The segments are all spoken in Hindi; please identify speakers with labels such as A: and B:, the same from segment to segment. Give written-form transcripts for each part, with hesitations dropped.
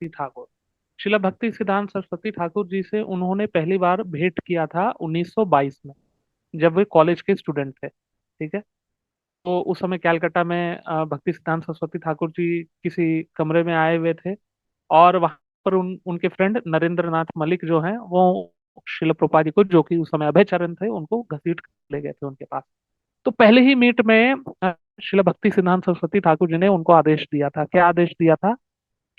A: ठाकुर। शिला भक्ति सिद्धांत सरस्वती ठाकुर जी से उन्होंने पहली बार भेंट किया था 1922 में, जब वे कॉलेज के स्टूडेंट थे। ठीक है। तो उस समय कैलकाटा में भक्ति सिद्धांत सरस्वती ठाकुर जी किसी कमरे में आए हुए थे, और वहां पर उनके फ्रेंड नरेंद्र नाथ मलिक जो हैं वो शिला प्रभुपाद जी को, जो कि उस समय अभयचरण थे, उनको घसीट कर ले गए थे उनके पास। तो पहले ही मीट में शिला भक्ति सिद्धांत सरस्वती ठाकुर जी ने उनको आदेश दिया था। क्या आदेश दिया था?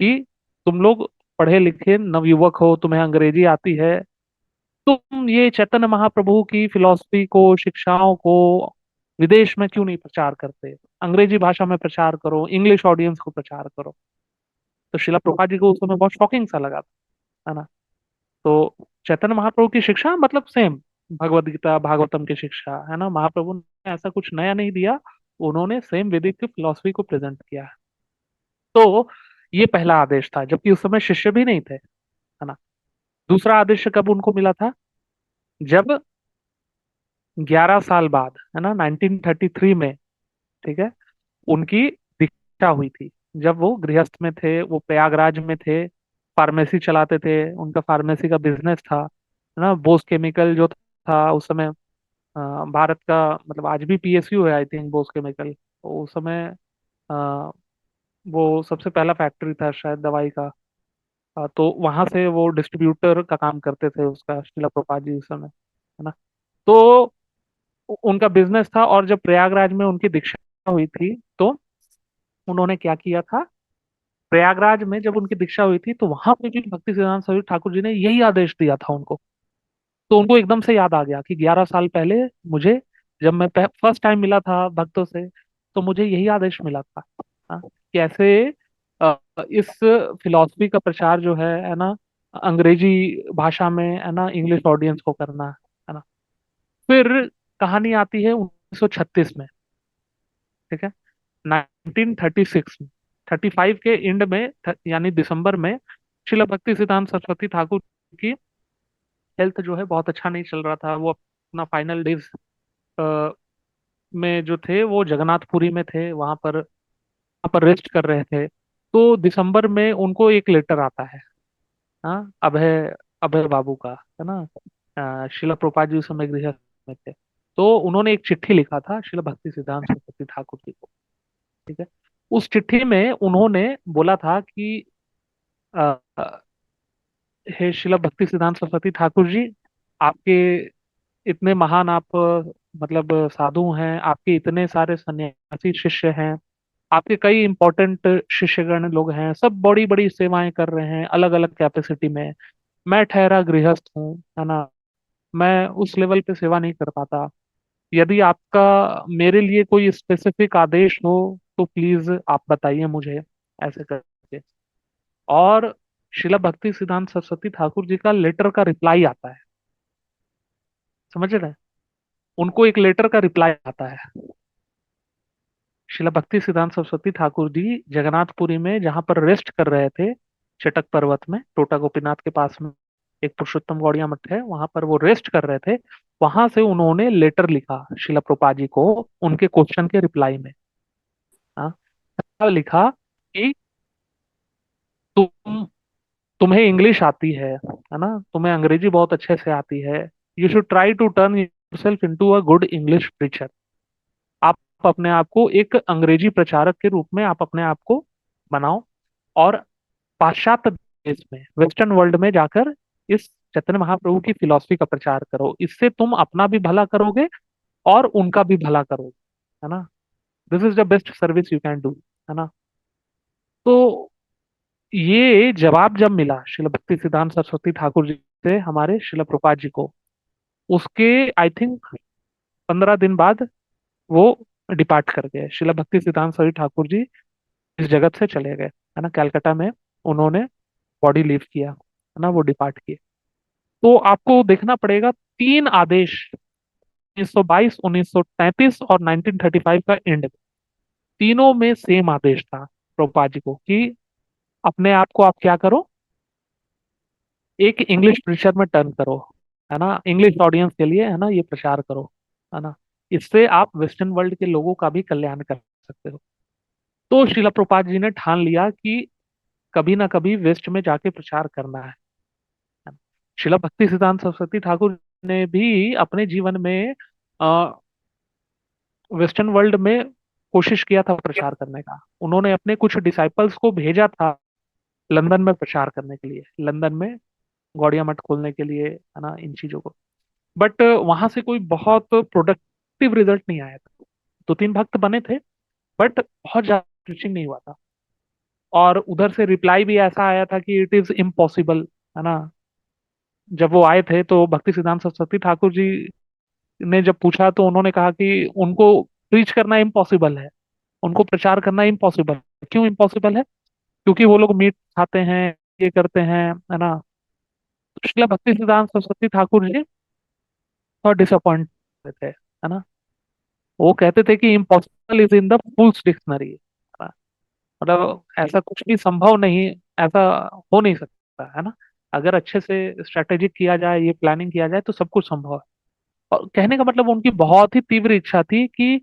A: कि तुम लोग पढ़े लिखे नवयुवक हो, तुम्हें अंग्रेजी आती है, तुम ये चैतन्य महाप्रभु की फिलॉसफी को, शिक्षाओं को विदेश में क्यों नहीं प्रचार करते? अंग्रेजी भाषा में प्रचार करो, इंग्लिश ऑडियंस को प्रचार करो। तो शिला प्रभुपाद जी को उस समय बहुत शॉकिंग सा लगा था, है ना। तो चैतन्य महाप्रभु की शिक्षा मतलब सेम, भगवत गीता भागवतम की शिक्षा, है ना। महाप्रभु ने ऐसा कुछ नया नहीं दिया, उन्होंने सेम वैदिक की फिलॉसफी को प्रेजेंट किया है। तो ये पहला आदेश था, जबकि उस समय शिष्य भी नहीं थे, है ना। दूसरा आदेश कब उनको मिला था? जब 11 साल बाद, है ना, 1933 में, ठीक है, उनकी दीक्षा हुई थी। जब वो गृहस्थ में थे, वो प्रयागराज में थे, फार्मेसी चलाते थे, उनका फार्मेसी का बिजनेस था, है ना। बोस केमिकल जो था उस समय, भारत का मतलब आज भी पीएसयू है आई थिंक बोस केमिकल। तो उस समय अ, वो सबसे पहला फैक्ट्री था शायद दवाई का। तो वहां से वो डिस्ट्रीब्यूटर का काम करते थे उसका, शीला प्रभुपाद जी उस समय, है ना। तो उनका बिजनेस था, और जब प्रयागराज में उनकी दीक्षा हुई थी तो उन्होंने क्या किया था? प्रयागराज में जब उनकी दीक्षा हुई थी तो वहां पे भी भक्ति सिद्धांत सरस्वती ठाकुर जी ने यही आदेश दिया था उनको। तो उनको एकदम से याद आ गया कि 11 साल पहले मुझे, जब मैं फर्स्ट टाइम मिला था भक्तों से, तो मुझे यही आदेश मिला था। हाँ, कैसे इस फिलॉसफी का प्रचार जो है ना, अंग्रेजी भाषा में, है ना, इंग्लिश ऑडियंस को करना, है ना। फिर कहानी आती है 1936 में। ठीक है। 1936 में, 35 के एंड में, यानी दिसंबर में, शिला भक्ति सिद्धांत सरस्वती ठाकुर की हेल्थ जो है बहुत अच्छा नहीं चल रहा था। वो अपना फाइनल डेज में जो थे वो जगन्नाथपुरी में थे, वहां पर रेस्ट कर रहे थे। तो दिसंबर में उनको एक लेटर आता है, हाँ, अभय अभय बाबू का, है ना। शिला प्रभुपाद जी उस समय गृह में थे। तो उन्होंने एक चिट्ठी लिखा था शिला भक्ति सिद्धांत सरस्वती ठाकुर जी को। ठीक है। उस चिट्ठी में उन्होंने बोला था कि अ, हे शिला भक्ति सिद्धांत सरस्वती ठाकुर जी, आपके इतने महान आप मतलब साधु हैं, आपके इतने सारे सन्यासी शिष्य हैं, आपके कई इंपॉर्टेंट शिष्यगण लोग हैं, सब बड़ी बड़ी सेवाएं कर रहे हैं अलग अलग कैपेसिटी में। मैं ठहरा गृहस्थ हूँ, है ना। मैं उस लेवल पे सेवा नहीं कर पाता। यदि आपका मेरे लिए कोई स्पेसिफिक आदेश हो तो प्लीज आप बताइए मुझे, ऐसे करके। और शिला भक्ति सिद्धांत सरस्वती ठाकुर जी का लेटर का रिप्लाई आता है, समझ रहे हैं। उनको एक लेटर का रिप्लाई आता है। शिला भक्ति सिद्धांत सरस्वती ठाकुर जी जगन्नाथपुरी में जहां पर रेस्ट कर रहे थे, चटक पर्वत में, टोटा गोपीनाथ के पास में एक पुरुषोत्तम गौड़िया मठ है, वहां पर वो रेस्ट कर रहे थे। वहां से उन्होंने लेटर लिखा शिला प्रभुपाद जी को, उनके क्वेश्चन के रिप्लाई में। हाँ, क्या लिखा? कि तुम तुम्हें इंग्लिश आती है ना, तुम्हें अंग्रेजी बहुत अच्छे से आती है। You should try to turn yourself into a good English preacher. आप अपने आप को एक अंग्रेजी प्रचारक के रूप में आप अपने आप को बनाओ, और पाश्चात्य देश में, वेस्टर्न वर्ल्ड में जाकर इस चैतन्य महाप्रभु की फिलॉसफी का प्रचार करो। इससे तुम अपना भी भला करोगे और उनका भी भला करोगे, है ना। This is the best service you can do, है ना। तो ये जवाब जब मिला शिला भक्ति सिद्धांत सरस्वती ठाकुर जी से हमारे शिला प्रभुपाद जी को, उसके आई थिंक 15 दिन बाद वो डिपार्ट कर गए। शिला भक्ति सिद्धांत सरस्वती ठाकुर जी इस जगत से चले गए, है ना। कलकत्ता में उन्होंने बॉडी लीव किया, है ना, वो डिपार्ट किए। तो आपको देखना पड़ेगा, तीन आदेश, 1922, 1933 और 1935 का एंड, तीनों में सेम आदेश था प्रभुपाद जी को कि अपने आप को आप क्या करो, एक इंग्लिश प्रीचर में टर्न करो, है ना, इंग्लिश ऑडियंस के लिए, है ना, ये प्रचार करो, है ना। इससे आप वेस्टर्न वर्ल्ड के लोगों का भी कल्याण कर सकते हो। तो शिला प्रभुपाद जी ने ठान लिया कि कभी ना कभी वेस्ट में जाके प्रचार करना है। शिला भक्ति सिद्धांत सरस्वती ठाकुर ने भी अपने जीवन में वेस्टर्न वर्ल्ड में कोशिश किया था प्रचार करने का। उन्होंने अपने कुछ डिसाइपल्स को भेजा था लंदन में प्रचार करने के लिए, लंदन में गौड़िया मठ खोलने के लिए, है ना, इन चीजों को। बट वहां से कोई बहुत प्रोडक्टिव रिजल्ट नहीं आया था। दो तीन भक्त बने थे, बट बहुत ज्यादा रीचिंग नहीं हुआ था। और उधर से रिप्लाई भी ऐसा आया था कि इट इज इम्पॉसिबल, है ना। जब वो आए थे तो भक्ति सिद्धांत सरस्वती ठाकुर जी ने जब पूछा तो उन्होंने कहा कि उनको प्रीच करना इम्पॉसिबल है, उनको प्रचार करना इम्पॉसिबल है। क्यों इम्पॉसिबल है? क्योंकि वो लोग मीट खाते हैं, ये करते हैं, है ना। तो श्रीला भक्ति सिद्धांत सरस्वती ठाकुर जी बहुत डिसअपॉइंट थे, है ना। वो कहते थे कि impossible is in the fools dictionary, मतलब ऐसा कुछ भी संभव नहीं, ऐसा हो नहीं सकता, है ना। अगर अच्छे से स्ट्रेटेजिक किया जाए, ये प्लानिंग किया जाए, तो सब कुछ संभव है। और कहने का मतलब उनकी बहुत ही तीव्र इच्छा थी कि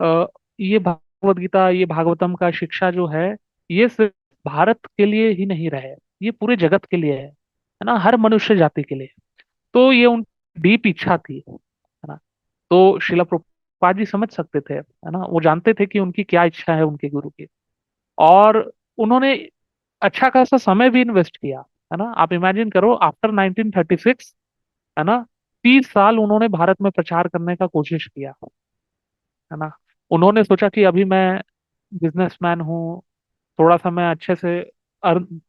A: अ, ये भगवत गीता, ये भागवतम का शिक्षा जो है, ये सिर्फ भारत के लिए ही नहीं रहे, ये पूरे जगत के लिए है ना, हर मनुष्य जाति के लिए। तो ये उन डीप इच्छा थी, है ना। तो शिला प्रभुपाद जी समझ सकते थे, है ना, वो जानते थे कि उनकी क्या इच्छा है उनके गुरु की। और उन्होंने अच्छा खासा समय भी इन्वेस्ट किया, है ना। आप इमेजिन करो, आफ्टर 1936, है ना, 30 साल उन्होंने भारत में प्रचार करने का कोशिश किया, है ना। उन्होंने सोचा कि अभी मैं बिजनेसमैन हूँ, थोड़ा सा मैं अच्छे से अर्न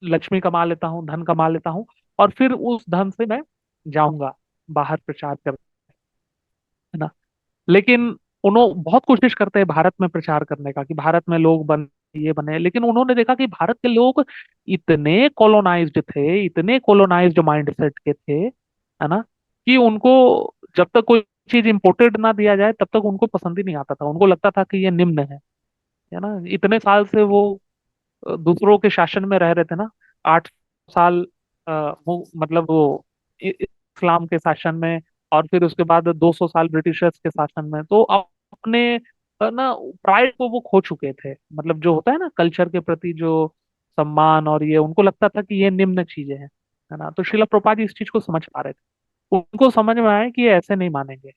A: लक्ष्मी कमा लेता हूँ, धन कमा लेता हूँ, और फिर उस धन से मैं जाऊंगा बाहर प्रचार कर, है ना। लेकिन उन्होंने बहुत कोशिश करते हैं भारत में प्रचार करने का कि भारत में लोग बन, ये बने। लेकिन उन्होंने देखा कि भारत के लोग इतने कॉलोनाइज्ड थे, इतने कॉलोनाइज्ड माइंडसेट के थे, है ना, कि उनको जब तक कोई चीज इंपोर्टेड ना दिया जाए तब तक उनको पसंद ही नहीं आता था। उनको लगता था कि ये निम्न है ना। इतने साल से वो दूसरों के शासन में रह रहे थे ना, 8 साल वो मतलब वो इस्लाम के शासन में, और फिर उसके बाद 200 साल ब्रिटिशर्स के शासन में। तो अपने ना प्राइड को वो खो चुके थे, मतलब जो होता है ना कल्चर के प्रति जो सम्मान, और ये उनको लगता था कि ये निम्न चीजें हैं, है ना। तो शिला प्रभुपाद जी इस चीज को समझ पा रहे थे। उनको समझ में आया कि ये ऐसे नहीं मानेंगे।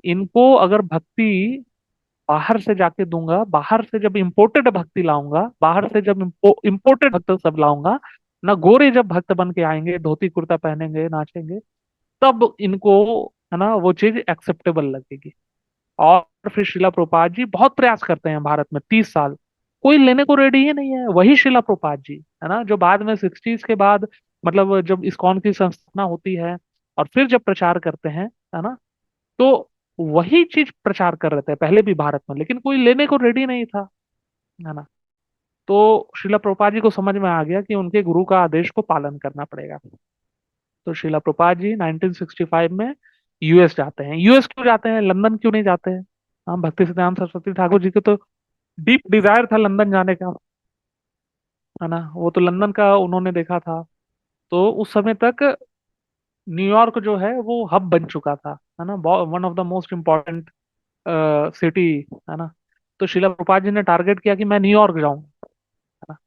A: इनको अगर भक्ति बाहर से जाके दूंगा, बाहर से जब इम्पोर्टेड भक्ति लाऊंगा, बाहर से जब इम्पोर्टेड भक्त सब लाऊंगा ना, गोरे जब भक्त बन के आएंगे, धोती कुर्ता पहनेंगे, नाचेंगे, तब इनको, है ना, वो चीज एक्सेप्टेबल लगेगी। और फिर शिला प्रभुपाद जी बहुत प्रयास करते हैं भारत में 30 साल, कोई लेने को रेडी ही नहीं है। वही शिला प्रभुपाद जी, है ना, जो बाद में 60s के बाद, मतलब जब इस्कॉन की स्थापना होती है और फिर जब प्रचार करते हैं, है ना, तो वही चीज प्रचार कर रहे थे पहले भी भारत में, लेकिन कोई लेने को रेडी नहीं था, है ना। तो शिला प्रभुपाद जी को समझ में आ गया कि उनके गुरु का आदेश को पालन करना पड़ेगा। तो शिला प्रभुपाद जी 1965 में यूएस जाते हैं। यूएस क्यों जाते हैं, लंदन क्यों नहीं जाते हैं? हाँ, भक्ति सिद्धांत सरस्वती ठाकुर जी को तो डीप डिजायर था लंदन जाने का, है ना। वो तो लंदन का उन्होंने देखा था। तो उस समय तक न्यूयॉर्क जो है वो हब बन चुका था, है ना, one of the most important city, है ना। तो शिला प्रभुपाद जी ने टारगेट किया कि मैं न्यूयॉर्क जाऊं, है ना।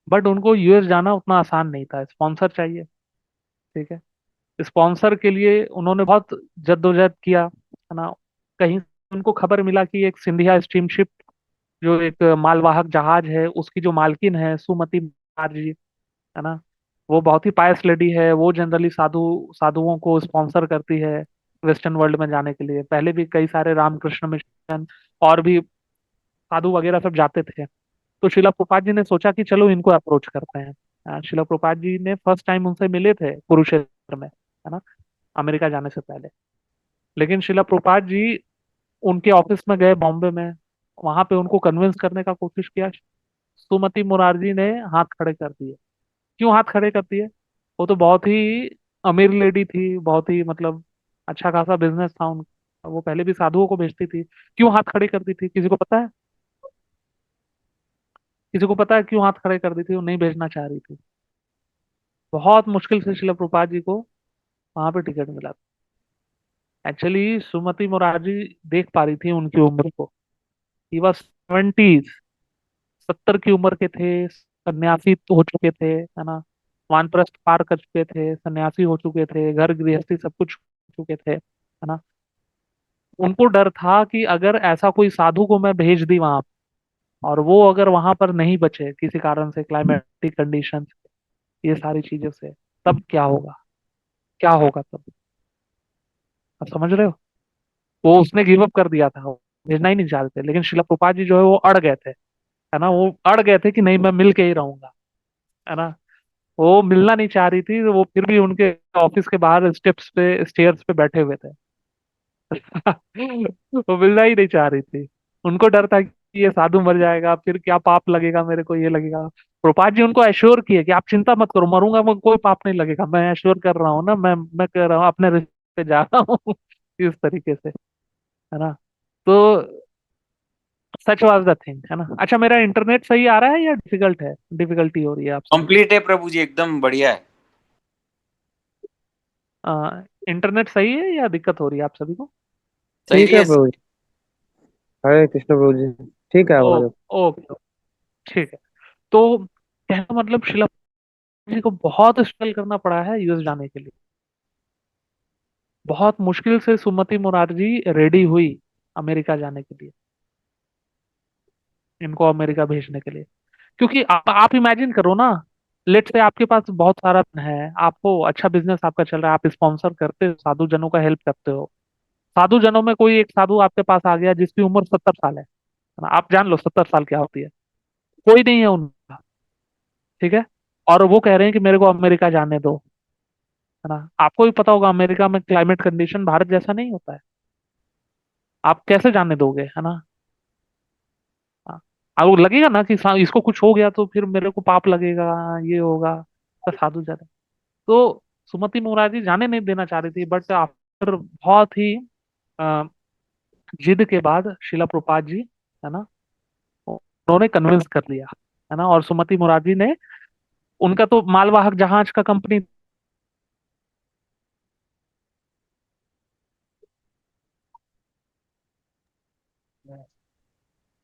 A: बट उनको यूएस जाना उतना आसान नहीं था, स्पॉन्सर चाहिए, ठीक है। स्पॉन्सर के लिए उन्होंने बहुत जद्दोजहद किया, है ना। कहीं उनको खबर मिला कि एक सिंधिया स्टीमशिप, जो एक मालवाहक जहाज है, उसकी जो मालकिन है सुमति महाराज जी, है ना, वो बहुत ही पायस लेडी है। वो जनरली साधुओं को स्पॉन्सर करती है वेस्टर्न वर्ल्ड में जाने के लिए। पहले भी कई सारे रामकृष्ण मिशन और भी साधु वगैरह सब जाते थे। तो शिला प्रभुपाद जी ने सोचा कि चलो इनको अप्रोच करते हैं। शिला प्रभुपाद जी ने फर्स्ट टाइम उनसे मिले थे कुरुक्षेत्र में, है ना, अमेरिका जाने से पहले। लेकिन शिला प्रभुपाद जी उनके ऑफिस में गए बॉम्बे में, वहां पे उनको कन्विंस करने का कोशिश किया। सुमति मुरारजी ने हाथ खड़े कर दिए। क्यों हाथ खड़े कर दिए? वो तो बहुत ही अमीर लेडी थी, बहुत ही मतलब अच्छा खासा बिजनेस था उनका, वो पहले भी साधुओं को भेजती थी। क्यों हाथ खड़े करती थी, किसी को पता है? किसी को पता है क्यों हाथ खड़े कर दी थी? वो नहीं भेजना चाह रही थी। बहुत मुश्किल से शिला प्रभुपाद जी को वहां पे टिकट मिला। एक्चुअली सुमति मुरारजी देख पा रही थी उनकी उम्र को। ही वॉज 70s, 70 की उम्र के थे, सन्यासी तो हो चुके थे, है ना, वानप्रस्थ पार कर चुके थे, सन्यासी हो चुके थे, घर गृहस्थी सब कुछ हो चुके थे, है ना। उनको डर था कि अगर ऐसा कोई साधु को मैं भेज दी वहां, और वो अगर वहां पर नहीं बचे किसी कारण से, क्लाइमेटिक कंडीशन, ये सारी चीजों से, तब क्या होगा, क्या होगा तब, आप समझ रहे हो। वो उसने गिव अप कर दिया था, वो भेजना ही नहीं चाहते थे, लेकिन शिला प्रभुपाद जी जो है वो अड़ गए थे, है ना, वो अड़ गए थे कि नहीं मैं मिल के ही रहूंगा, है ना। वो मिलना नहीं चाह रही थी, तो वो फिर भी उनके ऑफिस के बाहर स्टेप्स पे, स्टेयर्स पे बैठे हुए थे। वो मिलना ही नहीं चाह रही थी। उनको डर था कि ये साधु मर जाएगा, फिर क्या पाप लगेगा मेरे को, ये लगेगा। प्रभुपाद जी उनको एश्योर किए कि आप चिंता मत करो, मरूंगा मैं, कोई पाप नहीं लगेगा, मैं एश्योर कर रहा हूँ ना, मैं कह रहा हूँ अपने रिश्ते जा रहा हूँ। इस तरीके से, है ना। तो सच वाज द थिंग, है ना। अच्छा, मेरा इंटरनेट सही आ रहा है या डिफिकल्ट है, डिफिकल्टी हो रही है आप सभी को।
B: कंप्लीट है प्रभु जी, एकदम बढ़िया है।
A: इंटरनेट सही है या दिक्कत हो रही है आप सभी को।
C: ठीक
B: सही
C: है
B: है।
C: प्रभु जी। हरे कृष्ण प्रभु जी। ठीक है
A: ओ,
C: आवाज।
A: ओके, ठीक है। तो कहने का मतलब, शिला जी को बहुत स्ट्रगल करना पड़ा है यूएस जाने के लिए। बहुत मुश्किल से सुमति मुरारजी रेडी हुई अमेरिका जाने के लिए, इनको अमेरिका भेजने के लिए। क्योंकि आप इमेजिन करो ना, लेट से आपके पास बहुत सारा धन है, आपको अच्छा बिजनेस आपका चल रहा है, आप स्पॉन्सर करते हो, साधु जनों का हेल्प करते हो। साधु जनों में कोई एक साधु आपके पास आ गया जिसकी उम्र 70 साल है ना, आप जान लो 70 साल क्या होती है, कोई नहीं है उनका, ठीक है। और वो कह रहे हैं कि मेरे को अमेरिका जाने दो, है ना। आपको भी पता होगा अमेरिका में क्लाइमेट कंडीशन भारत जैसा नहीं होता है, आप कैसे जाने दोगे, है ना। हाँ। आपको लगेगा ना कि इसको कुछ हो गया तो फिर मेरे को पाप लगेगा, ये होगा, तो साधु जाने। तो सुमति मुरारी जाने नहीं देना चाह रही थी, बट आफ्टर बहुत ही अ, जिद के बाद शिला प्रभुपाद जी, है ना, उन्होंने कन्विंस कर लिया, है ना। और सुमति मुरारी ने, उनका तो मालवाहक जहाज का कंपनी।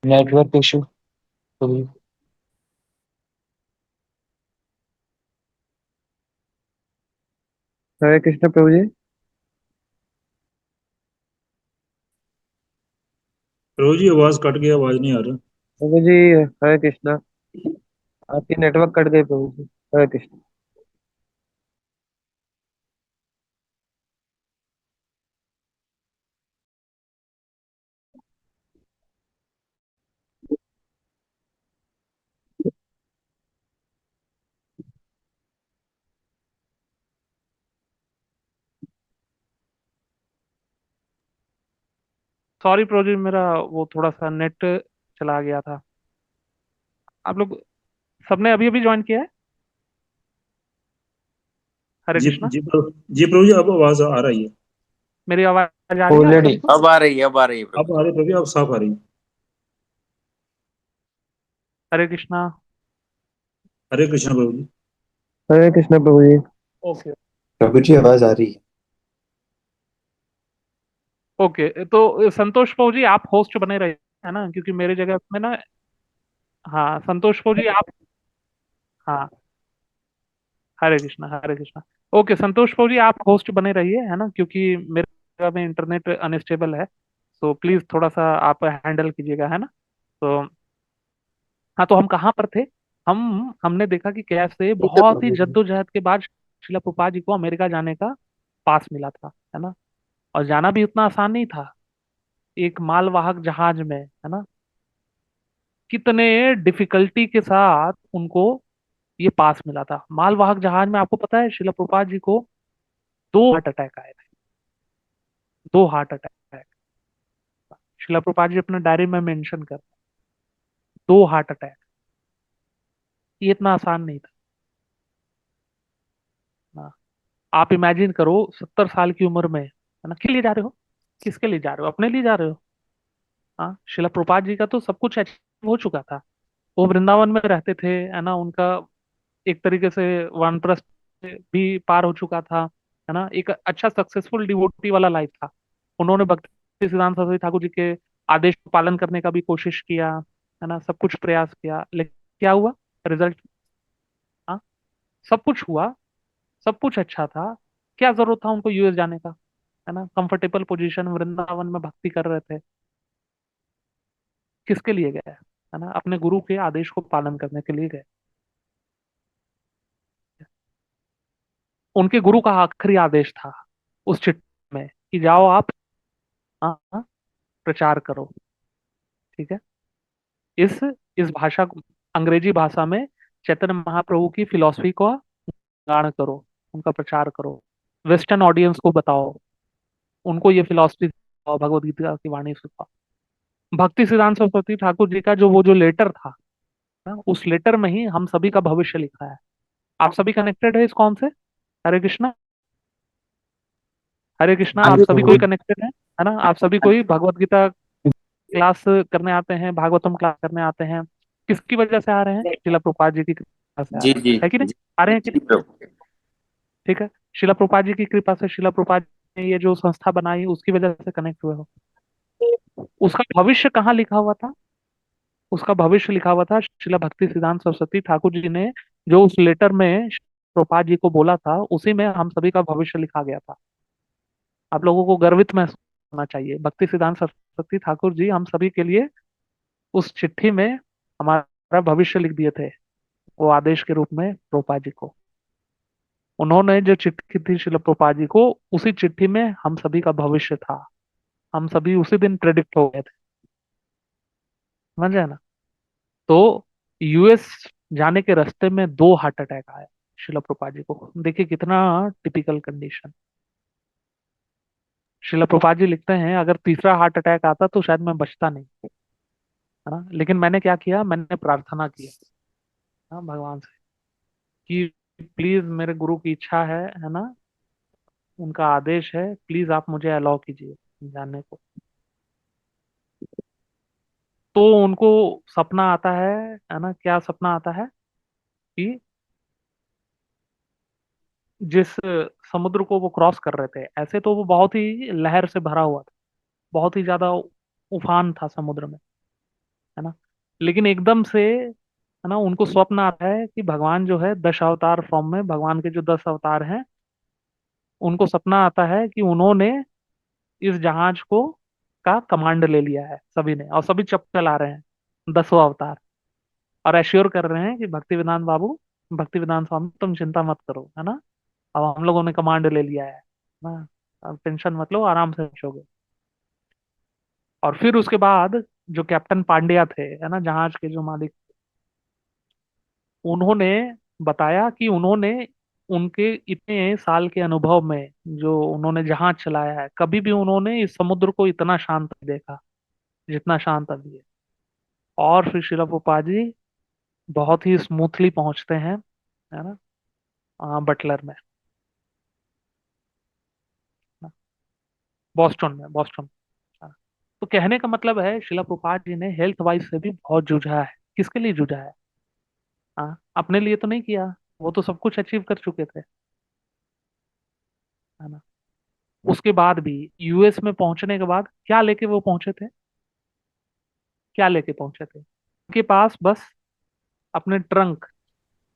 C: नेटवर्क इशू प्रभु जी। हरे कृष्ण प्रभु जी।
D: रोज ही आवाज कट गई, आवाज नहीं आ रहा।
C: प्रभु जी हरे कृष्ण। आपकी नेटवर्क कट गई प्रभु जी। हरे कृष्ण।
A: सॉरी प्रोजी, मेरा वो थोड़ा सा नेट चला गया था। आप लोग सबने अभी अभी ज्वाइन किया है। हरे
D: जी
A: कृष्णा।
D: जी जी प्रभु जी, अब आवाज आ रही है।
A: मेरी आवाज आ रही है आप
C: ऑलरेडी।
A: सभी को।
B: अब आ रही है, अब आ रही है प्रभु
D: अब
B: जी।
D: आ रही है प्रभु जी, अब साफ आ रही है।
A: हरे कृष्णा।
D: हरे कृष्ण प्रभु जी।
C: हरे कृष्ण प्रभु जी।
A: ओके।
E: प्रभु जी आवाज आ रही है।
A: ओके, तो संतोष प्रभु जी आप होस्ट बने रहे, है ना, क्योंकि मेरी जगह में ना। हाँ, संतोष प्रभु जी आप। हाँ, हरे कृष्णा, हरे कृष्णा। ओके, संतोष प्रभु जी आप होस्ट बने रहिए, है ना, क्योंकि मेरे जगह में इंटरनेट अनस्टेबल है। तो प्लीज थोड़ा सा आप हैंडल कीजिएगा, है ना। तो हाँ, तो हम कहाँ पर थे। हमने देखा कि कैसे
C: ठीक है
A: बहुत ही
C: प्रभु जी।
A: जद्दोजहद के बाद शिला प्रभुपाद जी को अमेरिका जाने का पास मिला था, है ना। और जाना भी उतना आसान नहीं था, एक मालवाहक जहाज में, है ना। कितने डिफिकल्टी के साथ उनको ये पास मिला था मालवाहक जहाज में। आपको पता है शिला प्रभुपाद जी को 2 हार्ट अटैक आए थे, 2 हार्ट अटैक। शिला प्रभुपाद जी अपने डायरी में मेंशन कर, 2 हार्ट अटैक, ये इतना आसान नहीं था ना। आप इमेजिन करो 70 साल की उम्र में, है ना, किसके लिए जा रहे हो, किसके लिए जा रहे हो, अपने लिए जा रहे हो। हाँ, शिला प्रभुपाद जी का तो सब कुछ अचीव हो चुका था। वो वृंदावन में रहते थे, है ना, उनका एक तरीके से वानप्रस्थ भी पार हो चुका था, है ना, एक अच्छा सक्सेसफुल डिवोटी वाला लाइफ था। उन्होंने भक्ति सिद्धांत सरस्वती ठाकुर जी के आदेश का पालन करने का भी कोशिश किया, है ना, सब कुछ प्रयास किया, लेकिन क्या हुआ रिजल्ट। सब कुछ हुआ, सब कुछ अच्छा था, क्या जरूरत था उनको यूएस जाने का? है ना, कंफर्टेबल पोजीशन, वृंदावन में भक्ति कर रहे थे। किसके लिए गए? है ना, अपने गुरु के आदेश को पालन करने के लिए गए। उनके गुरु का आखिरी आदेश था उस चिट्ठी में कि जाओ आप, हाँ, हाँ, प्रचार करो। ठीक है। इस इस भाषा को, अंग्रेजी भाषा में चैतन्य महाप्रभु की फिलॉसफी को गान करो, उनका प्रचार करो, वेस्टर्न ऑडियंस को बताओ, उनको ये फिलॉसफी सिखाओ, भगवद गीता की वाणी सिखाओ। भक्ति सिद्धांत सरस्वती ठाकुर जी का जो वो जो लेटर था ना, उस लेटर में ही हम सभी का भविष्य लिखा है। आप सभी कनेक्टेड है इस कौन से? हरे कृष्णा, हरे कृष्णा,
B: हाँ
A: आप
B: जी
A: सभी
B: प्रभु
A: कोई
B: जी।
A: कनेक्टेड है ना? आप सभी कोई भगवत गीता क्लास करने आते हैं, भागवतम क्लास करने आते हैं, किसकी वजह से आ रहे हैं? शिला प्रभुपाद जी की कृपा से आ
B: जी
A: रहे हैं,
B: जी
A: है कि नहीं?
B: जी
A: आ रहे हैं कि
B: जी
A: नहीं?
B: प्रभु।
A: ठीक है। शिला प्रभुपाद जी की कृपा से, शिला प्रभुपाद जी ने ये जो संस्था बनाई उसकी वजह से कनेक्ट हुए हो। उसका भविष्य कहाँ लिखा हुआ था? उसका भविष्य लिखा हुआ था शिला भक्ति सिद्धांत सरस्वती ठाकुर जी ने जो उस लेटर में प्रभुपाद जी को बोला था, उसी में हम सभी का भविष्य लिखा गया था। आप लोगों को गर्वित महसूस होना चाहिए, भक्ति सिद्धांत सरस्वती ठाकुर जी हम सभी के लिए उस चिट्ठी में हमारा भविष्य लिख दिए थे, वो आदेश के रूप में प्रभुपाद जी को। उन्होंने जो चिट्ठी थी शिला प्रभुपाद जी को, उसी चिट्ठी में हम सभी का भविष्य था। हम सभी उसी दिन प्रेडिक्ट हो गए थे। समझे ना? तो यूएस जाने के रास्ते में 2 हार्ट अटैक आए शिला प्रभुपाद जी को। देखिए कितना टिपिकल कंडीशन। शिला प्रभुपाद जी लिखते हैं अगर तीसरा हार्ट अटैक आता तो शायद मैं बचता नहीं, है ना, लेकिन मैंने क्या किया, मैंने प्रार्थना किया, हाँ, भगवान से कि प्लीज मेरे गुरु की इच्छा है ना, उनका आदेश है, प्लीज आप मुझे अलाउ कीजिए जानने को। तो उनको सपना आता है ना, क्या सपना आता है कि जिस समुद्र को वो क्रॉस कर रहे थे, ऐसे तो वो बहुत ही लहर से भरा हुआ था, बहुत ही ज्यादा उफान था समुद्र में, है ना, लेकिन एकदम से, है ना, उनको स्वप्न आता है कि भगवान जो है 10 अवतार फॉर्म में, भगवान के जो 10 अवतार हैं, उनको सपना आता है कि उन्होंने इस जहाज को का कमांड ले लिया है सभी ने, और सभी चला रहे हैं 10वां अवतार, और एश्योर कर रहे हैं कि भक्ति वेदांत बाबू, भक्ति वेदांत स्वामी, तुम चिंता मत करो, है ना, अब हम लोगों ने कमांड ले लिया है ना, अब टेंशन मत लो, आराम से सोओगे। और फिर उसके बाद जो कैप्टन पांड्या थे, है ना, जहाज के जो मालिक, उन्होंने बताया कि उन्होंने उनके इतने साल के अनुभव में, जो उन्होंने जहाज चलाया है, कभी भी उन्होंने इस समुद्र को इतना शांत नहीं देखा जितना शांत अभी है। और फिर शिला प्रोपा जी बहुत ही स्मूथली पहुंचते हैं, है ना, बटलर में, बॉस्टन में, बॉस्टन। हाँ। तो कहने का मतलब है शिला प्रोपा जी ने हेल्थ वाइज से भी बहुत जूझा है। किसके लिए जूझा है? हाँ, अपने लिए तो नहीं किया, वो तो सब कुछ अचीव कर चुके थे, है ना। उसके बाद भी यूएस में पहुंचने के बाद क्या लेके वो पहुंचे थे? क्या लेके पहुंचे थे? उनके पास बस अपने ट्रंक,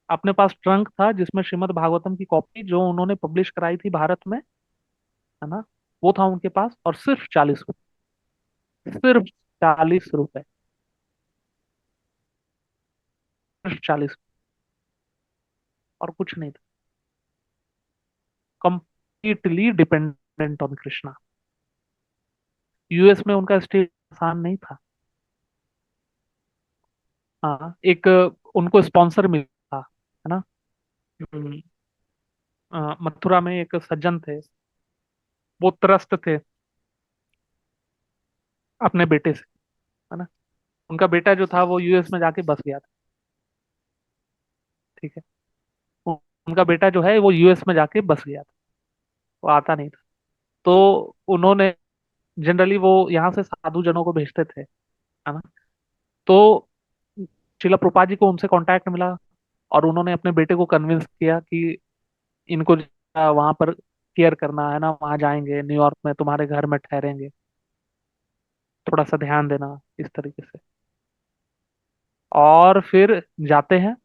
A: अपने पास ट्रंक था जिसमें श्रीमद् भागवतम की कॉपी जो उन्होंने पब्लिश कराई थी भारत में, है ना, वो था उनके पास, और सिर्फ 40 रुपए, सिर्फ 40 रुपए, सिर्फ 40, और कुछ नहीं था। Completely dependent on Krishna. US में उनका स्टे आसान नहीं था। हाँ, एक उनको स्पॉन्सर मिला था, है ना। हम्म, मथुरा में एक सज्जन थे, वो त्रस्त थे अपने बेटे से, है ना। उनका बेटा जो था वो यूएस में जाके बस गया था। ठीक है। उ- उनका बेटा जो है वो यूएस में जाके बस गया था, वो आता नहीं था। तो उन्होंने, जनरली वो यहाँ से साधु जनों को भेजते थे, है ना। तो शिला प्रभुपाद जी को उनसे कांटेक्ट मिला, और उन्होंने अपने बेटे को कन्विंस किया कि इनको वहां पर केयर करना, है ना, वहां जाएंगे, न्यूयॉर्क में तुम्हारे घर में ठहरेंगे, थोड़ा सा ध्यान देना, इस तरीके से। और फिर जाते हैं,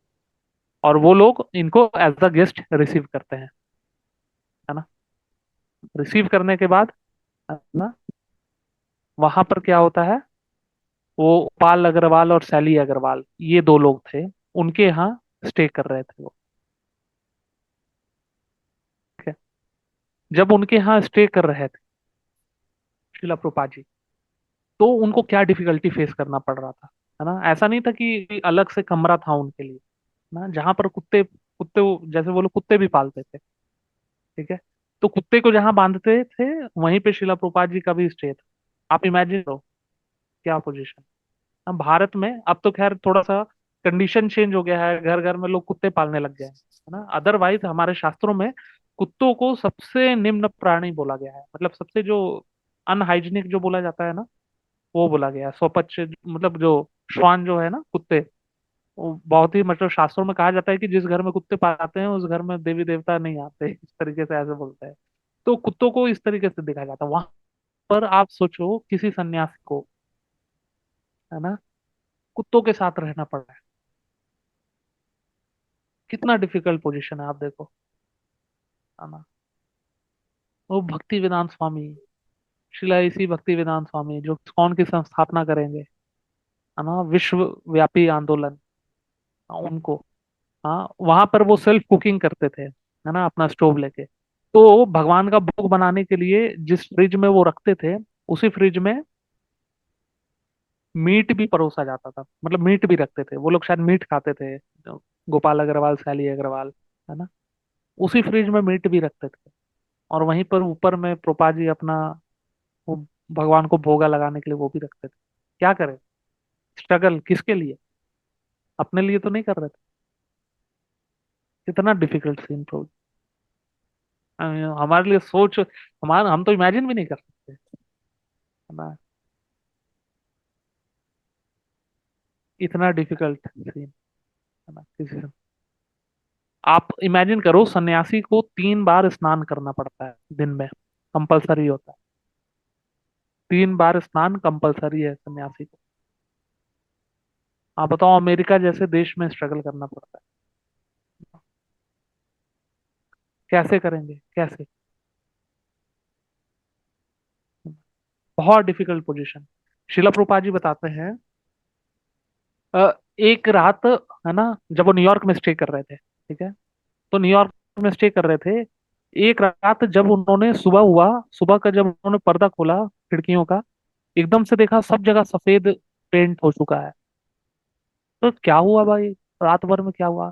A: और वो लोग इनको एज अ गेस्ट रिसीव करते हैं, है ना। रिसीव करने के बाद, है ना, वहां पर क्या होता है, वो पाल अग्रवाल और सैली अग्रवाल, ये दो लोग थे, उनके यहाँ स्टे कर रहे थे वो। ठीक है। जब उनके यहाँ स्टे कर रहे थे शिला प्रभुपाद जी, तो उनको क्या डिफिकल्टी फेस करना पड़ रहा था, है ना। ऐसा नहीं था कि अलग से कमरा था उनके लिए, ना, जहां पर कुत्ते कुत्ते जैसे वो लोग कुत्ते भी पालते थे। ठीक है। तो कुत्ते को जहां बांधते थे, वहीं पे शिला प्रभुपाद जी का भी स्टे था। आप इमेजिन करो क्या पोजीशन। हम भारत में अब तो खैर थोड़ा सा कंडीशन चेंज हो गया है, घर घर में लोग कुत्ते पालने लग गए हैं, है ना। अदरवाइज हमारे शास्त्रों में कुत्तों को सबसे निम्न प्राणी बोला गया है, मतलब सबसे जो अनहाइजीनिक जो बोला जाता है ना, वो बोला गया है। स्वपच मतलब जो श्वान जो है ना, कुत्ते, वो बहुत ही, मतलब शास्त्रों में कहा जाता है कि जिस घर में कुत्ते पालते हैं उस घर में देवी देवता नहीं आते, इस तरीके से ऐसे बोलते हैं। तो कुत्तों को इस तरीके से देखा जाता है वहां पर। आप सोचो किसी सन्यासी को, है ना, कुत्तों के साथ रहना पड़ रहा है, कितना डिफिकल्ट पोजीशन है, आप देखो, है ना। वो भक्ति वेदांत स्वामी, शिला इसी भक्ति वेदांत स्वामी जो इस्कॉन की संस्थापना करेंगे, है ना, विश्वव्यापी आंदोलन, उनको, हाँ, वहां पर वो सेल्फ कुकिंग करते थे, है ना, अपना स्टोव लेके। तो भगवान का भोग बनाने के लिए जिस फ्रिज में वो रखते थे, उसी फ्रिज में मीट भी परोसा जाता था, मतलब मीट भी रखते थे वो लोग, शायद मीट खाते थे, गोपाल अग्रवाल, सैली अग्रवाल, है ना। उसी फ्रिज में मीट भी रखते थे। और वहीं पर ऊपर में प्रोपा जी अपना वो भगवान को भोगा लगाने के लिए वो भी रखते थे। क्या करें, स्ट्रगल किसके लिए, अपने लिए तो नहीं कर रहे थे। कितना डिफिकल्ट सीन प्रो, हमारे लिए सोच, हमारा हम तो इमेजिन भी नहीं कर सकते, है ना, इतना डिफिकल्ट सीन, है ना, किसी से। आप इमेजिन करो, सन्यासी को 3 बार स्नान करना पड़ता है दिन में, कंपलसरी होता है। 3 बार स्नान कंपलसरी है सन्यासी को। आप बताओ, अमेरिका जैसे देश में स्ट्रगल करना पड़ता है, कैसे करेंगे, कैसे। बहुत डिफिकल्ट पोजीशन। शिला प्रभुपाद जी बताते हैं, एक रात, है ना, जब वो न्यूयॉर्क में स्टे कर रहे थे, ठीक है, तो न्यूयॉर्क में स्टे कर रहे थे। एक रात जब उन्होंने, सुबह हुआ, सुबह का जब उन्होंने पर्दा खोला खिड़कियों का, एकदम से देखा सब जगह सफेद पेंट हो चुका है। तो क्या हुआ भाई, रात भर में क्या हुआ।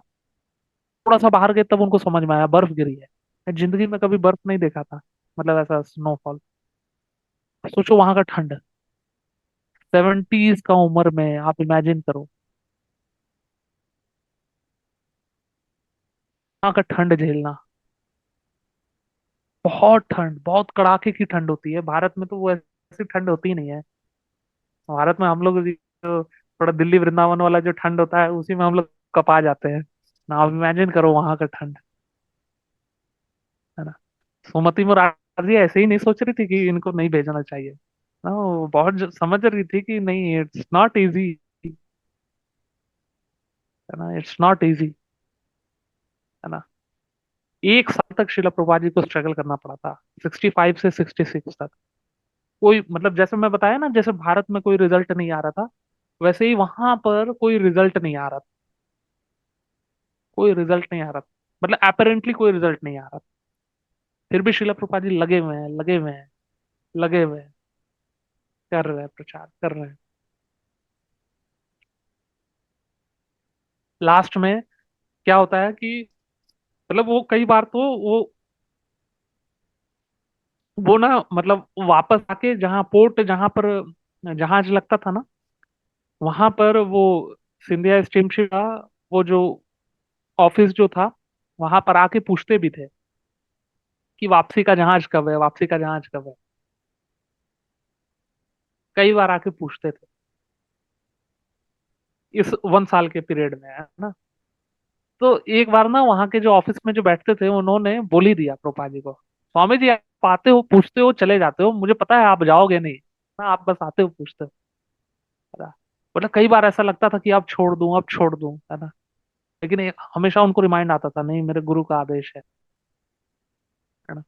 A: थोड़ा सा बाहर गए तब उनको समझ में आया बर्फ गिरी है। मैं जिंदगी में कभी बर्फ नहीं देखा था, मतलब ऐसा स्नोफॉल। सोचो वहां का ठंड, 70s का उम्र में, आप इमेजिन करो वहां का ठंड झेलना। बहुत ठंड, बहुत कड़ाके की ठंड होती है। भारत में तो वो ऐसी ठंड होती ही नहीं है। भारत में हम लोग जो थोड़ा दिल्ली वृंदावन वाला जो ठंड होता है, उसी में हम लोग कपा जाते हैं ना। आप इमेजिन करो वहां का ठंड, है ना। सुमति मुरारी ऐसे ही नहीं सोच रही थी कि इनको नहीं भेजना चाहिए ना, वो बहुत समझ रही थी कि नहीं, इट्स नॉट इजी, है ना, इट्स नॉट इजी, है ना। 1 साल तक शिला प्रभुपाद जी को स्ट्रगल करना पड़ा था, 65 से 66 तक। कोई, मतलब जैसे मैं बताया ना, जैसे भारत में कोई रिजल्ट नहीं आ रहा था, वैसे ही वहां पर कोई रिजल्ट नहीं आ रहा था। कोई रिजल्ट नहीं आ रहा था, मतलब अपेरेंटली कोई रिजल्ट नहीं आ रहा था। फिर भी शिला प्रभुपाद जी लगे हुए हैं, लगे हुए हैं, लगे हुए हैं, कर रहे हैं, प्रचार कर रहे हैं। लास्ट में क्या होता है कि, मतलब वो कई बार तो वो ना, मतलब वापस आके जहाँ पोर्ट, जहाँ पर जहाज लगता था ना, वहां पर वो सिंधिया स्टीमशिप का वो जो ऑफिस जो था, वहां पर आके पूछते भी थे कि वापसी का जहाज कब है, वापसी का जहाज कब है। कई बार आके पूछते थे इस 1 साल के पीरियड में, है ना। तो एक बार ना, वहां के जो ऑफिस में जो बैठते थे, उन्होंने बोल ही दिया प्रोपा जी को, स्वामी जी आप आते हो, पूछते हो, चले जाते हो, मुझे पता है आप जाओगे नहीं ना, आप बस आते हो, पूछते हो, है ना। मतलब कई बार ऐसा लगता था कि अब छोड़ दूं, अब छोड़ दूं, है ना। लेकिन हमेशा उनको रिमाइंड आता था, नहीं मेरे गुरु का आदेश है ना।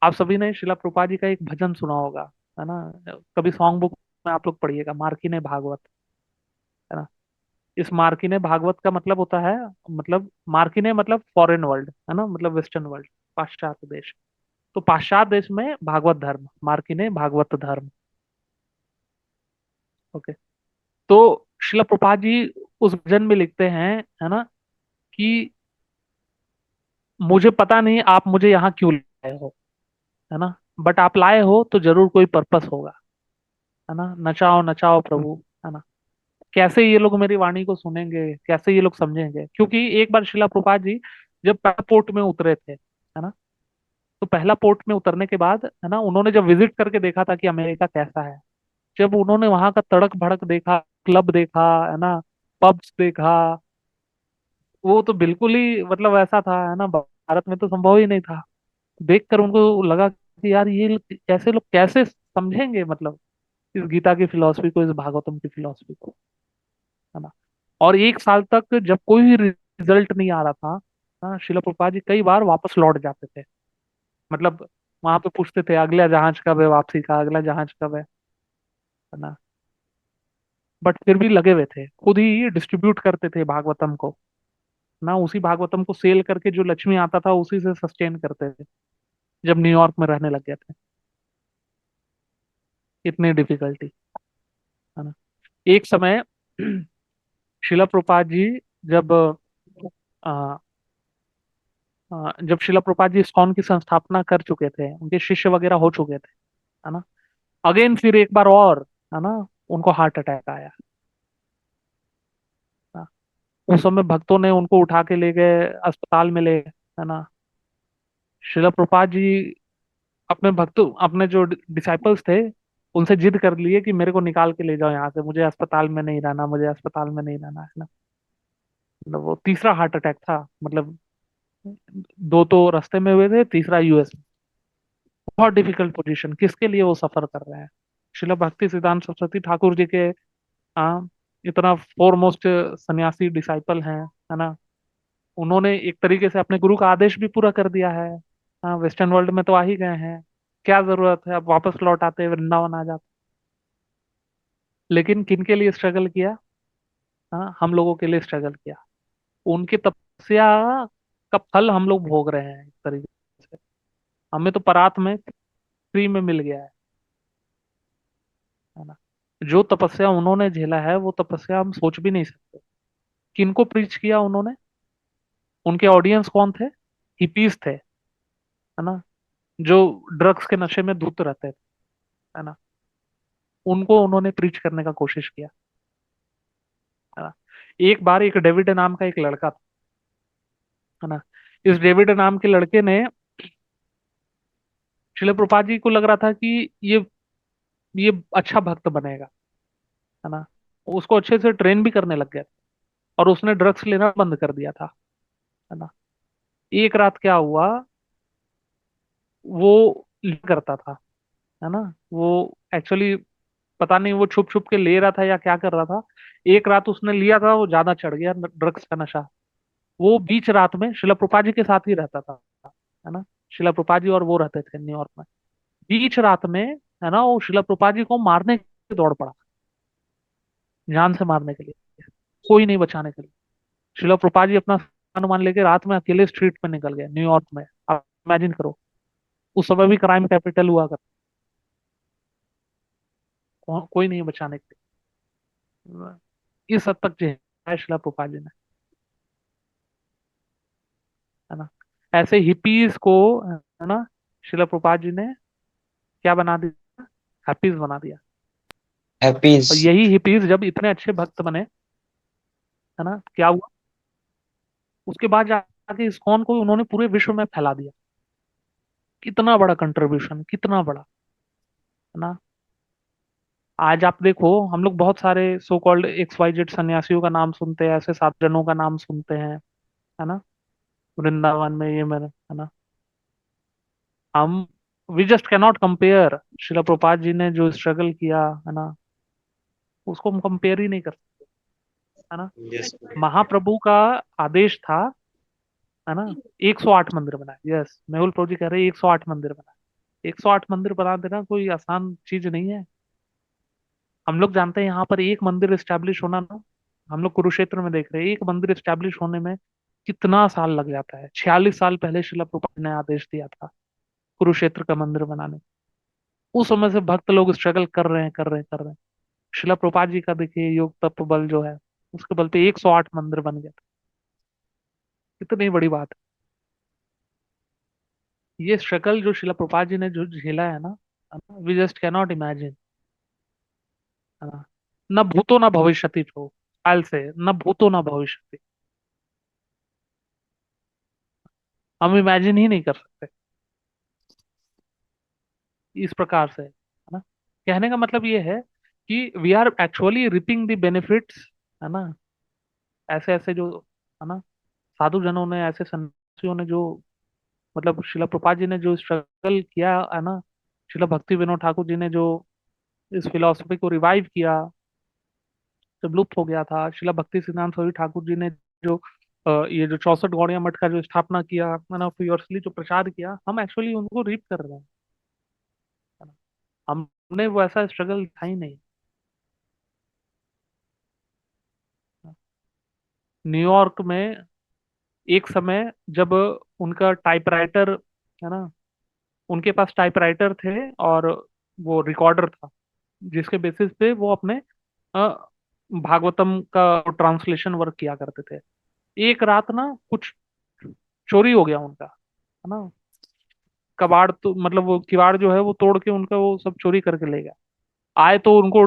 A: आप सभी ने शिला प्रभुपाद जी का एक भजन सुना होगा, है ना। कभी सॉन्ग बुक में आप लोग पढ़िएगा, मार्किने भागवत, है ना। इस मार्किने भागवत का मतलब होता है, मतलब मार्किने मतलब फॉरेन वर्ल्ड, है ना, मतलब वेस्टर्न वर्ल्ड, पाश्चात्य देश। तो पाश्चात्य देश में भागवत धर्म, मार्किने भागवत धर्म। ओके। तो शिला प्रभुपाद जी उस भजन में लिखते हैं, है ना, कि मुझे पता नहीं आप मुझे यहाँ क्यों लाए हो, है ना, बट आप लाए हो तो जरूर कोई पर्पस होगा, है ना। नचाओ नचाओ प्रभु, है ना। कैसे ये लोग मेरी वाणी को सुनेंगे, कैसे ये लोग समझेंगे, क्योंकि एक बार शिला प्रभुपाद जी जब पहला पोर्ट में उतरे थे, है ना, तो पहला पोर्ट में उतरने के बाद, है ना, उन्होंने जब विजिट करके देखा था कि अमेरिका कैसा है, जब उन्होंने वहां का तड़क भड़क देखा, क्लब देखा, है ना, पब्स देखा, वो तो बिल्कुल ही मतलब ऐसा था, है ना, भारत में तो संभव ही नहीं था। देखकर उनको लगा कि यार ये ऐसे लोग कैसे समझेंगे, मतलब इस गीता की फिलॉसफी को, इस भागवतम की फिलॉसफी को, है ना। और एक साल तक जब कोई रिजल्ट नहीं आ रहा था, हाँ, शिला प्रभुपाद जी कई बार वापस लौट जाते थे, मतलब वहां पे पूछते थे अगला जहाज कब है, वापसी का अगला जहाज कब है ना। बट फिर भी लगे हुए थे, खुद ही डिस्ट्रीब्यूट करते थे भागवतम को, ना उसी भागवतम को सेल करके जो लक्ष्मी आता था उसी से सस्टेन करते थे, जब न्यूयॉर्क में रहने लग गए थे। इतनी डिफिकल्टी, है ना। एक समय शिला प्रभुपाद जी जब अ, जब शिला प्रभुपाद जी इस्कॉन की संस्थापना कर चुके थे, उनके शिष्य वगैरह हो चुके थे, है ना, अगेन फिर एक बार और, है ना, उनको हार्ट अटैक आया, है ना। उस समय भक्तों ने उनको उठा के ले गए, अस्पताल में ले गए, है ना। शिला प्रभुपाद जी अपने भक्तों, अपने जो डिसाइपल्स थे, उनसे जिद कर लिए कि मेरे को निकाल के ले जाओ यहाँ से, मुझे अस्पताल में नहीं रहना, मुझे अस्पताल में नहीं रहना, है ना। मतलब वो तीसरा हार्ट अटैक था, मतलब दो तो रास्ते में हुए थे, तीसरा यूएस में। बहुत डिफिकल्ट पोजीशन, किसके लिए वो सफर कर रहे हैं। शिला भक्ति सिद्धांत सरस्वती ठाकुर जी के, हाँ, इतना फोरमोस्ट सन्यासी डिसाइपल हैं, है ना। उन्होंने एक तरीके से अपने गुरु का आदेश भी पूरा कर दिया है। हाँ, वेस्टर्न वर्ल्ड में तो आ ही गए हैं, क्या जरूरत है अब वापस लौट आते, वृंदावन आ जाते। लेकिन किन के लिए स्ट्रगल किया, हाँ, हम लोगों के लिए स्ट्रगल किया। उनकी तपस्या का फल हम लोग भोग रहे हैं एक तरीके से, हमें तो परात में फ्री में मिल गया है ना। जो तपस्या उन्होंने झेला है वो तपस्या हम सोच भी नहीं सकते। किनको प्रीच किया उन्होंने, उनके ऑडियंस कौन थे, हिपीज थे, है ना, जो ड्रग्स के नशे में धुत रहते थे, है ना। उनको उन्होंने प्रीच करने का कोशिश किया, है ना। एक बार एक डेविड नाम का एक लड़का था, है ना। इस डेविड नाम के लड़के ने, शिल प्रभुपाद जी को लग रहा था कि ये अच्छा भक्त बनेगा, है ना। उसको अच्छे से ट्रेन भी करने लग गया, और उसने ड्रग्स लेना बंद कर दिया था, है ना। एक रात क्या हुआ, वो करता था, है ना, वो एक्चुअली पता नहीं वो छुप छुप के ले रहा था या क्या कर रहा था। एक रात उसने लिया था, वो ज्यादा चढ़ गया ड्रग्स का नशा। वो बीच रात में शिला प्रभुपाद जी के साथ ही रहता था, है ना। शिला प्रभुपाद जी और वो रहते थे न्यूयॉर्क में। बीच रात में, है ना, वो शिला प्रभुपाद जी को मारने के लिए दौड़ पड़ा, जान से मारने के लिए, कोई नहीं बचाने के लिए। शिला प्रभुपाद जी अपना अनुमान लेके रात में अकेले स्ट्रीट पे निकल गए न्यूयॉर्क में। आप इमेजिन करो, उस समय भी क्राइम कैपिटल हुआ कर, कोई नहीं बचाने के लिए। इस हद तक जो है शिला प्रभुपाद जी ने, है ना। ऐसे हिपीज को, है ना, शिला प्रभुपाद जी ने क्या बना दिया, हैप्पीज बना दिया।
E: हैप्पीज।
A: और यही हिपीज जब इतने अच्छे भक्त बने, है ना, क्या हुआ, उसके बाद जाके इस्कॉन को उन्होंने पूरे विश्व में फैला दिया। कितना बड़ा कंट्रीब्यूशन, कितना बड़ा, है ना। आज आप देखो, हम लोग बहुत सारे so called X Y Z सन्यासियों का नाम सुनते हैं, ऐसे साधुजनों का नाम सुनते हैं, है ना, वृंदावन में ये मेरे, है ना। हम वी जस्ट कैनॉट कंपेयर, शिला प्रभुपाद जी ने जो स्ट्रगल किया, है ना, उसको हम कंपेयर ही नहीं कर सकते। है ना।
E: यस
A: महाप्रभु का आदेश था, है ना, 108 मंदिर बनाए। यस, मेहुल प्रभु जी कह रहे हैं 108 मंदिर बनाए। 108 मंदिर बना देना कोई आसान चीज नहीं है। हम लोग जानते हैं यहाँ पर एक मंदिर एस्टेब्लिश होना ना, हम लोग कुरुक्षेत्र में देख रहे हैं एक मंदिर एस्टेब्लिश होने में कितना साल लग जाता है। 46 साल पहले शिला प्रभुपाद ने आदेश दिया था कुरुक्षेत्र का मंदिर बनाने। उस समय से भक्त लोग स्ट्रगल कर रहे हैं, कर रहे हैं, कर रहे हैं। शिला प्रभुपाद जी का देखिए योग तप बल जो है, उसके बल पे 108 मंदिर बन गया था। कितनी बड़ी बात है। ये स्ट्रगल जो शिला प्रभुपाद जी ने जो झेला है ना, वी जस्ट कैनॉट इमेजिन, है ना। न भूतो न भविष्यति प्रभु, काल से न भूतो न भविष्यति, हम इमेजिन ही नहीं कर सकते इस प्रकार से, है ना। कहने का मतलब ये है कि we are actually reaping the benefits, है ना। ऐसे ऐसे जो, है ना, साधु जनों ने, ऐसे सन्यासियों ने जो, मतलब शिला प्रभुपाद जी ने जो स्ट्रगल किया, है ना। शिला भक्ति विनोद ठाकुर जी ने जो इस फिलॉसफी को रिवाइव किया, जब लुप्त हो गया था। शिला भक्ति सिद्धांत सरस्वती ठाकुर जी ने जो ये जो 64 गौड़िया मठ का जो स्थापना किया, है ना, फियर्सली जो प्रसाद किया, हम एक्चुअली उनको रीप कर रहे हैं, है ना। हमने वो ऐसा स्ट्रगल था ही नहीं। न्यूयॉर्क में एक समय जब उनका टाइपराइटर, है ना, उनके पास टाइपराइटर थे और वो रिकॉर्डर था, जिसके बेसिस पे वो अपने अ, भागवतम का ट्रांसलेशन वर्क किया करते थे। एक रात ना कुछ चोरी हो गया उनका, है ना। कबाड़ तो मतलब वो किवाड़ जो है वो तोड़ के उनका वो सब चोरी करके ले गया। आए तो उनको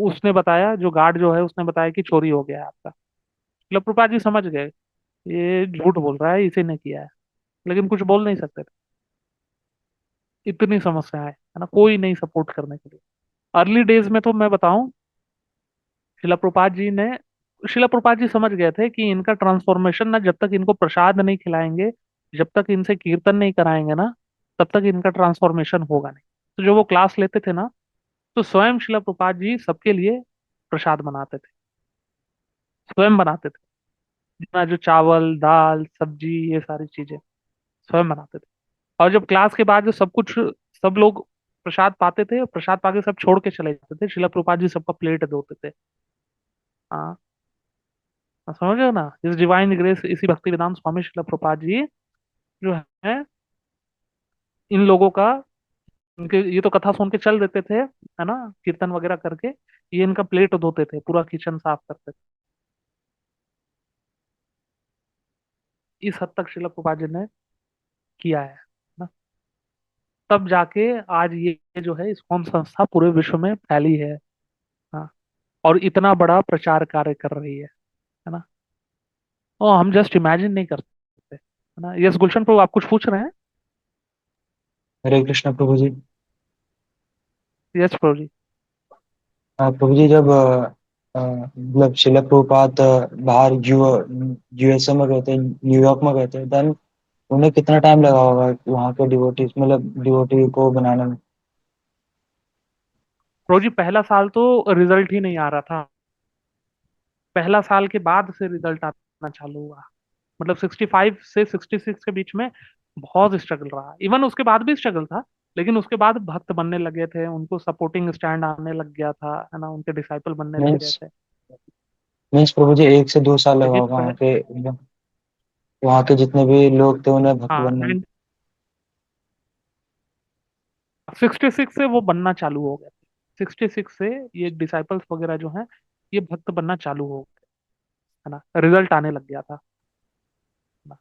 A: उसने बताया, जो गार्ड जो है उसने बताया कि चोरी हो गया है आपका। मतलब प्रभुपाद जी समझ गए ये झूठ बोल रहा है, इसी ने किया है, लेकिन कुछ बोल नहीं सकते थे। इतनी समस्या है ना, कोई नहीं सपोर्ट करने के लिए। अर्ली डेज में तो मैं बताऊं, शिला प्रभुपाद जी ने, शिला प्रभुपाद जी समझ गए थे कि इनका ट्रांसफॉर्मेशन ना, जब तक इनको प्रसाद नहीं खिलाएंगे, जब तक इनसे कीर्तन नहीं कराएंगे ना, तब तक इनका ट्रांसफॉर्मेशन होगा नहीं। तो जो वो क्लास लेते थे ना, तो स्वयं शिला प्रभुपाद जी सबके लिए प्रसाद बनाते थे, स्वयं बनाते थे। जितना जो चावल दाल सब्जी ये सारी चीजें स्वयं बनाते थे। और जब क्लास के बाद जो सब कुछ, सब लोग प्रसाद पाते थे, प्रसाद पाके सब छोड़ के चले जाते थे, शिला प्रभुपाद जी सबका प्लेट धोते थे। हाँ, आप समझ रहे हो ना, इस डिवाइन ग्रेस, इसी भक्ति वेदांत स्वामी शिला प्रभुपाद जी जो है, इन लोगों का, इनके ये तो कथा सुन के चल देते थे, है ना, कीर्तन वगैरह करके, ये इनका प्लेट धोते थे, पूरा किचन साफ करते थे। इस हद तक शिला प्रभुपाद जी ने किया है ना। तब जाके आज ये जो है इस्कॉन संस्था पूरे विश्व में फैली है। हाँ, और इतना बड़ा प्रचार कार्य कर रही है ना। और हम जस्ट इमेजिन नहीं कर सकते, है ना। यस गुलशन प्रभु, आप कुछ पूछ रहे हैं।
E: हरे कृष्ण प्रभु जी।
A: यस प्रभु जी।
E: प्रभु जी जब मतलब शिला प्रभुपाद बाहर यूएसए में गए थे, न्यूयॉर्क में गए थे, देन उन्हें कितना टाइम लगा होगा वहाँ के डिवोटीज मतलब डिवोटी को बनाने में?
A: प्रभु जी पहला साल तो रिजल्ट ही नहीं आ रहा था, पहला साल के बाद से रिजल्ट आना चालू हुआ। मतलब 65 से 66 के बीच में बहुत स्ट्रगल रहा। इवन उसके बाद भी स्ट्रगल था, लेकिन उसके बाद भक्त बनने लगे थे, उनको सपोर्टिंग स्टैंड आने लग गया था, है ना, उनके डिसाइपल बनने लग गए
E: मीन्स
A: थे।
E: मीन्स प्रभु जी 1 से 2 साल लगा
A: लेकिन
E: होगा वहाँ के जितने भी लोग थे उन्हें भक्त
A: हाँ,
E: बनने में।
A: 66 से वो बनना चालू हो गया। 66 से ये डिसाइपल्स वगैरह जो हैं, ये भक्त बनना चालू हो गए, है ना, रिजल्ट आने लग गया था, है ना।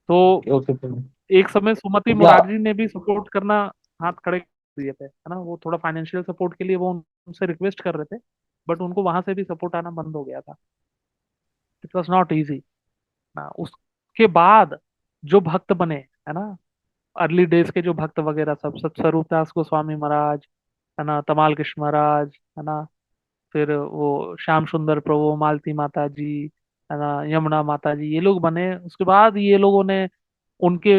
A: तो
E: ओके ओके प्रभु।
A: एक समय सुमति
E: या
A: मुरारजी ने भी सपोर्ट करना हाथ खड़े कर दिए थे, है ना। वो थोड़ा फाइनेंशियल सपोर्ट के लिए वो उनसे रिक्वेस्ट कर रहे थे, बट उनको वहां से भी सपोर्ट आना बंद हो गया था। इट वॉज नॉट इजी ना। उसके बाद जो भक्त बने, है ना, अर्ली डेज के जो भक्त वगैरह सब, स्वरूप दास गोस्वामी महाराज, है ना, तमाल कृष्ण महाराज, है ना, फिर वो श्याम सुंदर प्रभु, मालती माता जी, है ना, यमुना माता जी, ये लोग बने। उसके बाद ये लोगों ने उनके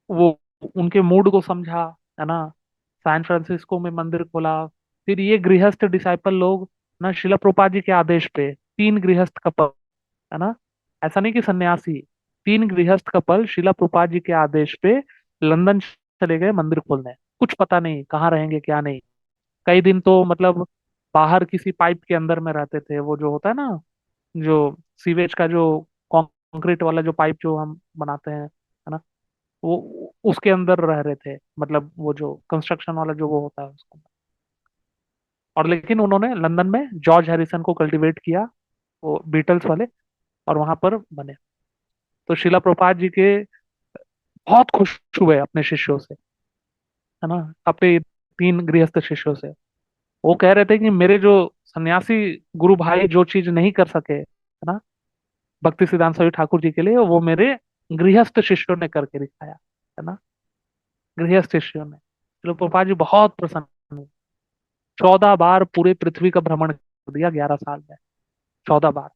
A: वो उनके मूड को समझा, है ना, सैन फ्रांसिस्को में मंदिर खोला। फिर ये गृहस्थ डिसाइपल लोग ना, शिला प्रभुपाद जी के आदेश पे तीन गृहस्थ कपल, है ना, ऐसा नहीं कि सन्यासी, तीन गृहस्थ कपल शिला प्रभुपाद जी के आदेश पे लंदन चले गए मंदिर खोलने। कुछ पता नहीं कहाँ रहेंगे क्या नहीं। कई दिन तो मतलब बाहर किसी पाइप के अंदर में रहते थे, वो जो होता है ना, जो सीवेज का जो कंक्रीट वाला जो पाइप जो हम बनाते हैं, है ना, वो उसके अंदर रह रहे थे, मतलब वो जो कंस्ट्रक्शन वाला जो वो होता है उसको। और लेकिन उन्होंने लंदन में जॉर्ज हैरिसन को कल्टीवेट किया, वो बीटल्स वाले, और वहां पर बने। तो शिला प्रभुपाद जी के बहुत खुश हुए अपने शिष्यों से, है ना, अपने तीन गृहस्थ शिष्यों से। वो कह रहे थे कि मेरे जो सन्यासी गुरु भाई जो चीज नहीं कर सके, है ना, भक्ति सिद्धांत सरस्वती ठाकुर जी के लिए, वो मेरे गृहस्थ शिष्यों ने करके दिखाया, है ना, गृहस्थ शिष्यों ने। शिला प्रभुपाद जी बहुत प्रसन्न हुए। 14 बार पूरे पृथ्वी का भ्रमण कर दिया 11 साल में। 14 बार,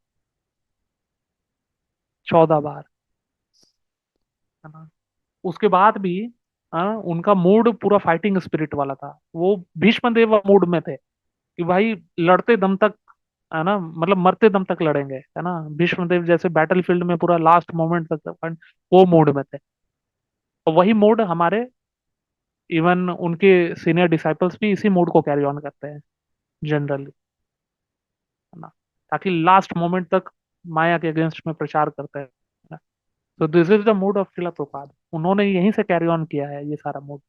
A: 14 बार, है ना। उसके बाद भी उनका मूड पूरा फाइटिंग स्पिरिट वाला था। वो भीष्म देव मूड में थे कि भाई लड़ते दम तक, है ना, मतलब मरते दम तक लड़ेंगे, है ना। भीष्म देव जैसे बैटल फील्ड में पूरा लास्ट मोमेंट तक अपन वो मूड में थे। और वही मूड हमारे, इवन उनके सीनियर डिसाइपल्स भी इसी मूड को कैरी ऑन करते हैं जनरली, है ना, ताकि लास्ट मोमेंट तक माया के अगेंस्ट में प्रचार करते हैं। तो this is the mood off शिला प्रभुपाद। उन्होंने यहीं से कैरी ऑन किया है ये सारा मूड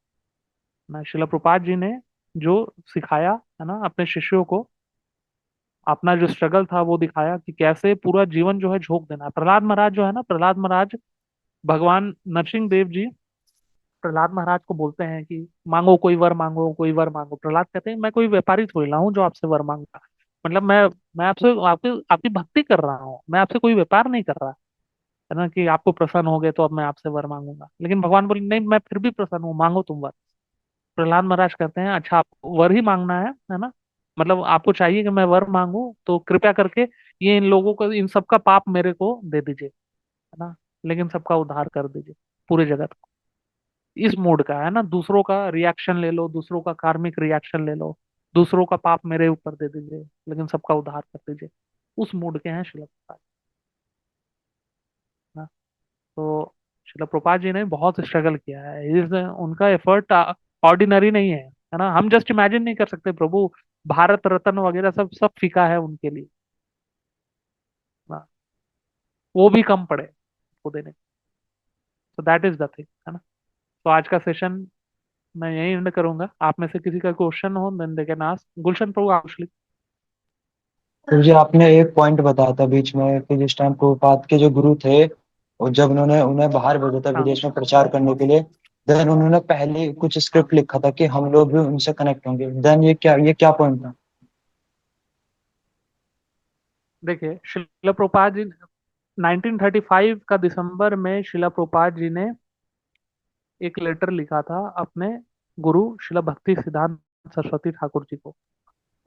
A: ना। शिला प्रभुपाद जी ने जो सिखाया, है ना, अपने शिष्यों को, अपना जो स्ट्रगल था वो दिखाया कि कैसे पूरा जीवन जो है झोंक देना है। प्रहलाद महाराज जो है ना, प्रहलाद महाराज, भगवान नरसिंह देव जी प्रहलाद महाराज को बोलते हैं कि मांगो कोई वर, मांगो कोई वर मांगो। प्रहलाद कहते हैं मैं कोई व्यापारी थोड़ी ना हूँ जो आपसे वर मांगूंगा। मतलब मैं आपसे आपकी आपकी भक्ति कर रहा हूँ, मैं आपसे कोई व्यापार नहीं कर रहा, है ना, कि आपको प्रसन्न हो गए तो अब मैं आपसे वर मांगूंगा। लेकिन भगवान बोले नहीं, मैं फिर भी प्रसन्न हूँ, मांगो तुम वर। प्रहलाद महाराज कहते हैं अच्छा आप वर ही मांगना है ना, मतलब आपको चाहिए कि मैं वर मांगू, तो कृपया करके ये इन लोगों को, इन सबका पाप मेरे को दे दीजिए, है ना, लेकिन सबका उद्धार कर दीजिए, पूरे जगत को। इस मूड का है ना, दूसरों का रिएक्शन ले लो, दूसरों का कार्मिक रिएक्शन ले लो, दूसरों का पाप मेरे ऊपर दे दीजिए, लेकिन सबका उद्धार कर दीजिए। उस मूड के हैं शिला प्रभुपाद, ना। तो शिला प्रभुपाद जी ने बहुत स्ट्रगल किया है। उनका एफर्ट ऑर्डिनरी नहीं है ना। हम जस्ट इमेजिन नहीं कर सकते प्रभु, भारत रत्न वगैरह सब सब फीका है उनके लिए ना। वो भी कम पड़े को देने। तो दैट इज द थिंग, है ना। तो आज का सेशन मैं यही एंड करूंगा। आप में से किसी का क्वेश्चन हो then they can ask. Gulshan Prabhu actually.
E: तो जी आपने एक पॉइंट बताया था बीच में कि जिस टाइम प्रभुपाद के जो गुरु थे, और जब उन्होंने उन्हें बाहर भेजा था
A: हाँ,
E: विदेश में प्रचार करने के लिए, देन उन्होंने पहले कुछ
A: हाँ,
E: स्क्रिप्ट लिखा था कि हम लोग भी उनसे कनेक्ट होंगे। देन ये क्या पॉइंट था?
A: देखिए शिला प्रभुपाद जी 1935 का दिसंबर में शिला प्रभुपाद जी ने एक लेटर लिखा था अपने गुरु शिला भक्ति सिद्धांत सरस्वती ठाकुर जी को।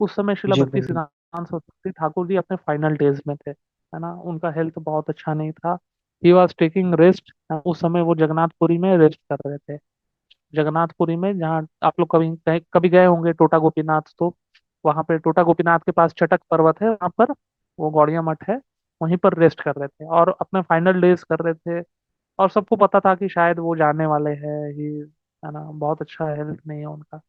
A: उस समय शिला
E: जी
A: भक्ति
E: प्रभु।
A: सिद्धांत सरस्वती ठाकुर जी अपने फाइनल डेज में थे, है ना। उनका हेल्थ बहुत अच्छा नहीं था। He was taking rest. उस समय वो जगन्नाथपुरी में रेस्ट कर रहे थे। जगन्नाथपुरी में, जहाँ आप लोग कभी कभी गए होंगे टोटा गोपीनाथ, तो वहां पे टोटा गोपीनाथ के पास चटक पर्वत है, वहां पर वो गौड़िया मठ है, वहीं पर रेस्ट कर रहे थे और अपने फाइनल डेज कर रहे थे। और सबको पता था कि शायद वो जाने वाले हैं ही, है ना, बहुत अच्छा हेल्थ नहीं है उनका।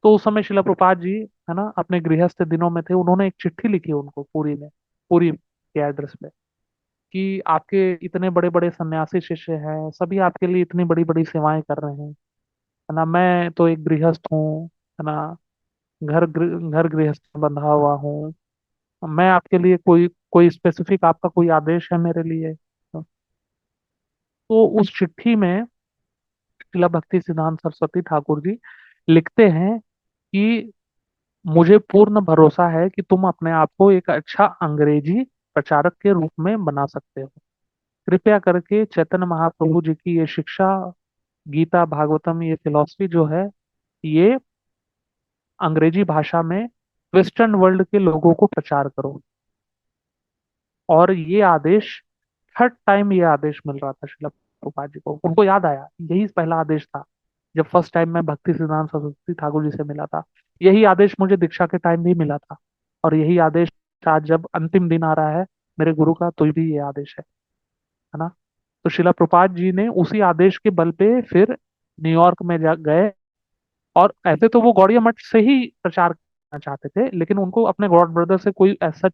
A: तो उस समय शिला प्रभुपाद जी, है ना, अपने गृहस्थ दिनों में थे। उन्होंने एक चिट्ठी लिखी उनको पूरी में, पूरी के एड्रेस पे, कि आपके इतने बड़े बड़े सन्यासी शिष्य हैं, सभी आपके लिए इतनी बड़ी बड़ी सेवाएं कर रहे हैं, है ना। मैं तो एक गृहस्थ हूँ, है ना, घर गृहस्थ में बंधा हुआ हूँ। मैं आपके लिए कोई कोई स्पेसिफिक आपका कोई आदेश है मेरे लिए? तो उस चिट्ठी में शिला भक्ति सिद्धांत सरस्वती ठाकुर जी लिखते हैं कि मुझे पूर्ण भरोसा है कि तुम अपने आप को एक अच्छा अंग्रेजी प्रचारक के रूप में बना सकते हो। कृपया करके चैतन्य महाप्रभु जी की ये शिक्षा, गीता भागवतम, ये फिलॉसफी जो है, ये अंग्रेजी भाषा में वेस्टर्न वर्ल्ड के लोगों को प्रचार करो। और ये आदेश, थर्ड टाइम ये आदेश मिल रहा था शिला प्रभुपाद जी को। उनको याद आया यही पहला आदेश था जब फर्स्ट टाइम मैं भक्ति सिद्धांत सरस्वती ठाकुर जी से मिला था। यही आदेश मुझे दीक्षा के टाइम भी मिला था। और यही आदेश आज जब अंतिम दिन आ रहा है मेरे गुरु का, तो भी ये आदेश है ना। तो शिला प्रभुपाद जी ने उसी आदेश के बल पे फिर न्यूयॉर्क में जा गए। और ऐसे तो वो गौड़िया मठ से ही प्रचार करना चाहते थे, लेकिन उनको अपने गॉड ब्रदर से कोई ऐसा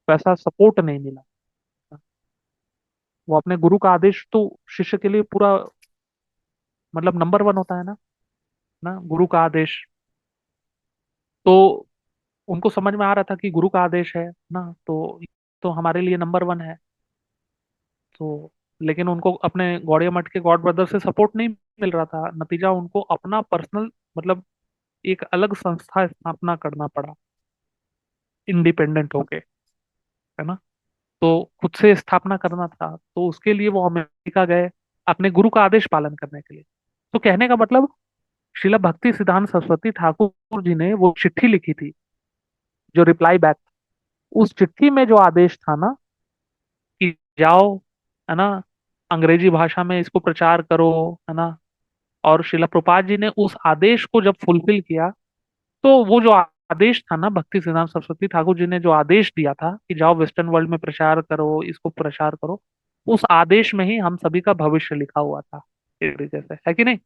A: वैसा सपोर्ट नहीं मिला। वो अपने गुरु का आदेश तो शिष्य के लिए पूरा मतलब नंबर वन होता है ना गुरु का आदेश। तो उनको समझ में आ रहा था कि गुरु का आदेश है ना, तो हमारे लिए नंबर वन है। तो लेकिन उनको अपने गौड़िया मठ के गॉड ब्रदर से सपोर्ट नहीं मिल रहा था, नतीजा उनको अपना पर्सनल मतलब एक अलग संस्था स्थापना करना पड़ा, इंडिपेंडेंट होके, है ना। तो खुद से स्थापना करना था, तो उसके लिए वो अमेरिका गए अपने गुरु का आदेश पालन करने के लिए। तो कहने का मतलब, शिला भक्ति सिद्धांत सरस्वती ठाकुर जी ने वो चिट्ठी लिखी थी, जो रिप्लाई बैक, उस चिट्ठी में जो आदेश था ना कि जाओ, है ना, अंग्रेजी भाषा में इसको प्रचार करो, है ना। और शिला प्रभुपाद जी ने उस आदेश को जब फुलफिल किया, तो वो जो आदेश था ना, भक्ति सिद्धांत सरस्वती ठाकुर जी ने जो आदेश दिया था कि जाओ वेस्टर्न वर्ल्ड में प्रचार करो, इसको प्रचार करो, उस आदेश में ही हम सभी का भविष्य लिखा हुआ था, एक तरीके से, है कि नहीं।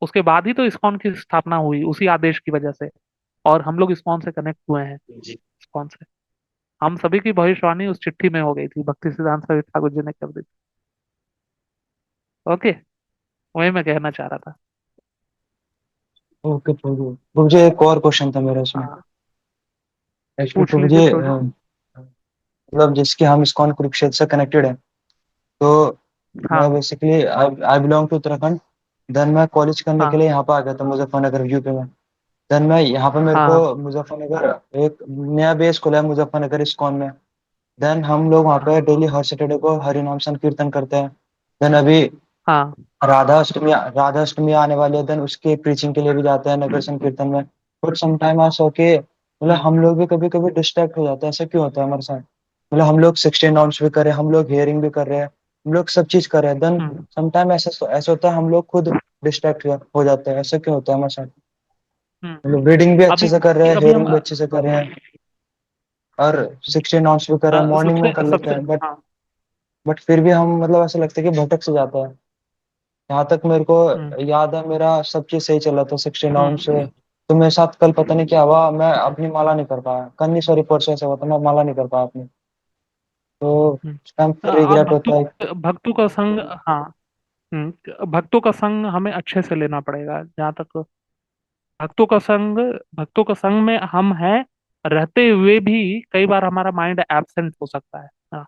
A: उसके बाद ही तो इस्कॉन की स्थापना हुई, उसी आदेश की वजह से। और हम लोग इस्कॉन से कनेक्ट हुए हैं, इस्कॉन से। हम सभी की भविष्यवाणी उस चिट्ठी में हो गई थी, भक्ति सिद्धांत सरस्वती ठाकुर जी ने कर दी थी। ओके, वही मैं कहना चाह रहा था।
E: ओके प्रभु। प्रभु जी एक और क्वेश्चन था मेरा इसमें।
A: हाँ,
E: एक्चुअली
A: पूछ
E: प्रभु
A: लीजिए
E: जी
A: प्रभु जी।
E: मतलब जिसके हम इस्कॉन कुरुक्षेत्र से कनेक्टेड है, तो मैं
A: हाँ
E: basically I belong to Uttarakhand. Then मैं कॉलेज करने के
A: हाँ
E: लिए यहाँ पे आ गया था मुजफ्फरनगर यूपी में। देन मैं यहाँ पे मेरे को
A: हाँ
E: मुजफ्फरनगर एक नया बेस खुला है मुजफ्फरनगर इस्कॉन में। देन हम लोग वहाँ
A: हाँ
E: पे डेली हर सैटरडे को हरि नाम संकीर्तन करते हैं। देन अभी
A: हाँ
E: राधा अष्टमी आने वाली है, देन उसके प्रीचिंग के लिए भी जाते हैं नगर संकीर्तन में। बट समटाइम ऐसा हो के मतलब
A: हम्म
E: हम लोग भी कभी कभी डिस्ट्रैक्ट हो जाते हैं। ऐसा क्यों होता है हमारे साथ? मतलब हम लोग 16 राउंड्स भी कर रहे हैं, हम लोग हियरिंग भी कर रहे हैं, हम लोग सब चीज कर रहे हैं। देन
A: हम्म
E: समटाइम ऐसा ऐसा होता है हम लोग खुद डिस्ट्रैक्ट हो जाते हैं। ऐसा क्यों होता है हमारे साथ?
A: हम्म।
E: मतलब रीडिंग भी अच्छे
A: अभी
E: से कर रहे हैं,
A: अभी हम
E: हियरिंग भी अच्छे से कर रहे हैं, और 16 राउंड्स भी कर रहे हैं, मॉर्निंग में
A: सबसे
E: कर लेते
A: सबसे
E: हैं। बट
A: हाँ।
E: बट फिर भी हम मतलब ऐसा लगता है कि भटक से जाता है। यहाँ तक मेरे को
A: हम्म
E: याद है मेरा सब चीज सही चल रहा था 16 राउंड से।
A: हम्म
E: तो मेरे साथ कल पता नहीं क्या हुआ, मैं अपनी माला नहीं कर पाया। कल नहीं, सॉरी, परसों ऐसा हुआ था, मैं माला नहीं कर पाया अपनी। तो
A: हम्म।
E: उस टाइम फिर
A: अब
E: रिग्रेट होता है।
A: भक्तों का संग, हाँ। भक्तों का संग हमें अच्छे से लेना पड़ेगा, जहाँ तक भक्तों का संग, भक्तों का संग में हम हैं, रहते हुए भी कई बार हमारा माइंड एब्सेंट हो सकता है। हाँ,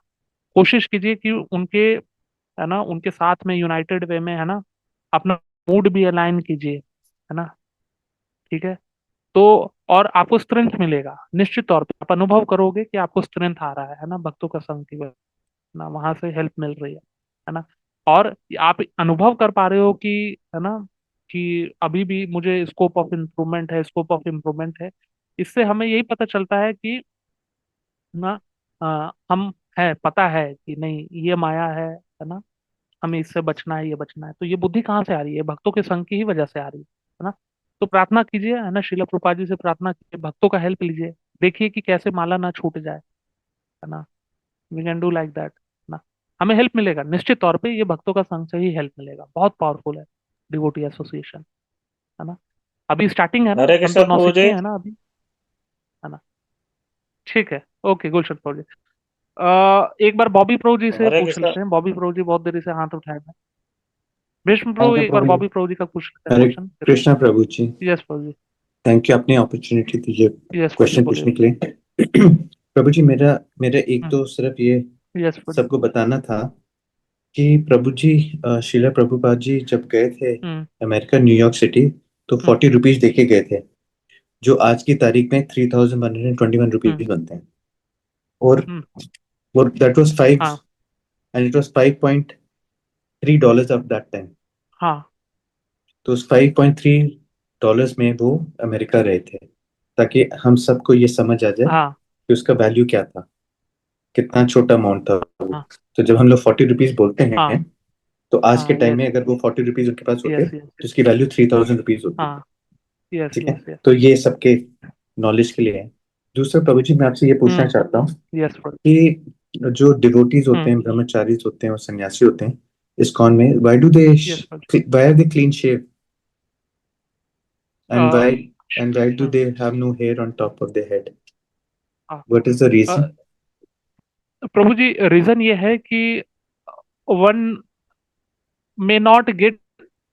A: कोशिश कीजिए कि उनके, है ना, उनके साथ में यूनाइटेड वे में, है ना, अपना मूड भी अलाइन कीजिए, है ना। ठीक है। तो और आपको स्ट्रेंथ मिलेगा, निश्चित तौर पे आप अनुभव करोगे कि आपको स्ट्रेंथ आ रहा है ना, भक्तों का संग की वजह से, ना वहां से हेल्प मिल रही है ना। और आप अनुभव कर पा रहे हो कि, है ना, कि अभी भी मुझे स्कोप ऑफ इम्प्रूवमेंट है, स्कोप ऑफ इम्प्रूवमेंट है। इससे हमें यही पता चलता है कि ना, हम है, पता है कि नहीं ये माया है ना, हमें इससे बचना है, ये बचना है। तो ये बुद्धि कहाँ से आ रही है? भक्तों के संग की ही वजह से आ रही है ना। तो प्रार्थना कीजिए, है ना, शिला प्रभुपाद जी से प्रार्थना कीजिए, भक्तों का हेल्प लीजिए, देखिए कि कैसे माला ना छूट जाए, है ना। We can do like that ना। हमें हेल्प मिलेगा, निश्चित तौर पे ये भक्तों का संग से ही हेल्प मिलेगा, बहुत पावरफुल है डिवोटी एसोसिएशन, है ना। अभी स्टार्टिंग है ना,
B: हरे
A: हम तो
B: कृष्ण प्रभु
A: नौसिखिए
B: जी।
A: हैं ना अभी, है ना। ठीक है, ओके गुलशन प्रभु जी। एक बार बॉबी प्रभु जी से
B: हरे
A: पूछ
B: कृष्ण।
A: लेते हैं, बॉबी प्रभु जी बहुत देरी से हाथ उठाए हैं। भीष्म प्रभु,
E: थैंक यू
A: एक बार
E: प्रभु जी।
A: बॉबी प्रभु जी का पूछ लेते हैं
F: हरे
A: क्वेश्चन, फिर मैं।
F: कृष्णा प्रभु जी।
A: यस प्रभु जी।
F: थैंक यू, आपने अपॉर्चुनिटी दी है
A: यस प्रभु जी,
F: क्वेश्चन
A: बोलिए
F: पूछने के लिए। प्रभु जी, मेरा मेरा एक तो सिर्फ ये
A: यस प्रभु जी।
F: सबको बताना था कि प्रभु जी, शिला प्रभुपाद जी जब गए थे
A: हम्म
F: अमेरिका, न्यूयॉर्क सिटी, तो
A: हम्म
F: 40 रुपीज देके गए थे, जो आज की तारीख में 3121 रुपीज
A: हम्म
F: बनते हैं। और
A: हम्म।
F: वो दैट वाज फाइव,
A: हाँ
F: and it was $5.3 of that time.
A: हाँ
F: तो उस $5.3 में वो अमेरिका रहे थे, ताकि हम सबको ये समझ आ जाए
A: हाँ
F: कि उसका वैल्यू क्या था, कितना छोटा अमाउंट था वो।
A: हाँ
F: तो जब हम लोग 40 रुपीज बोलते
A: हाँ
F: हैं, तो आज के
A: हाँ।
F: टाइम
A: यस
F: में अगर वो 40 रुपीज उनके पास होते
A: यस
F: तो
A: यस।
F: उसकी वैल्यू 3000 रुपीज होती।
A: हाँ। यस
F: ठीक है,
A: यस यस।
F: तो ये सबके नॉलेज के लिए है। दूसरा प्रभु जी, मैं आपसे ये पूछना
A: हम्म।
F: चाहता हूँ
A: यस प्रभु।
F: कि जो डिवोटीज होते हैं, ब्रह्मचारीज होते हैं और सन्यासी होते हैं इस्कॉन में, व्हाई डू दे
A: यस प्रभु।
F: Why are they clean shave and
A: uh,
F: why do
A: hmm,
F: they have no hair on top of their head?
A: हाँ।
F: What is the
A: uh,
F: reason?
A: प्रभु जी, रीजन ये है कि one may not get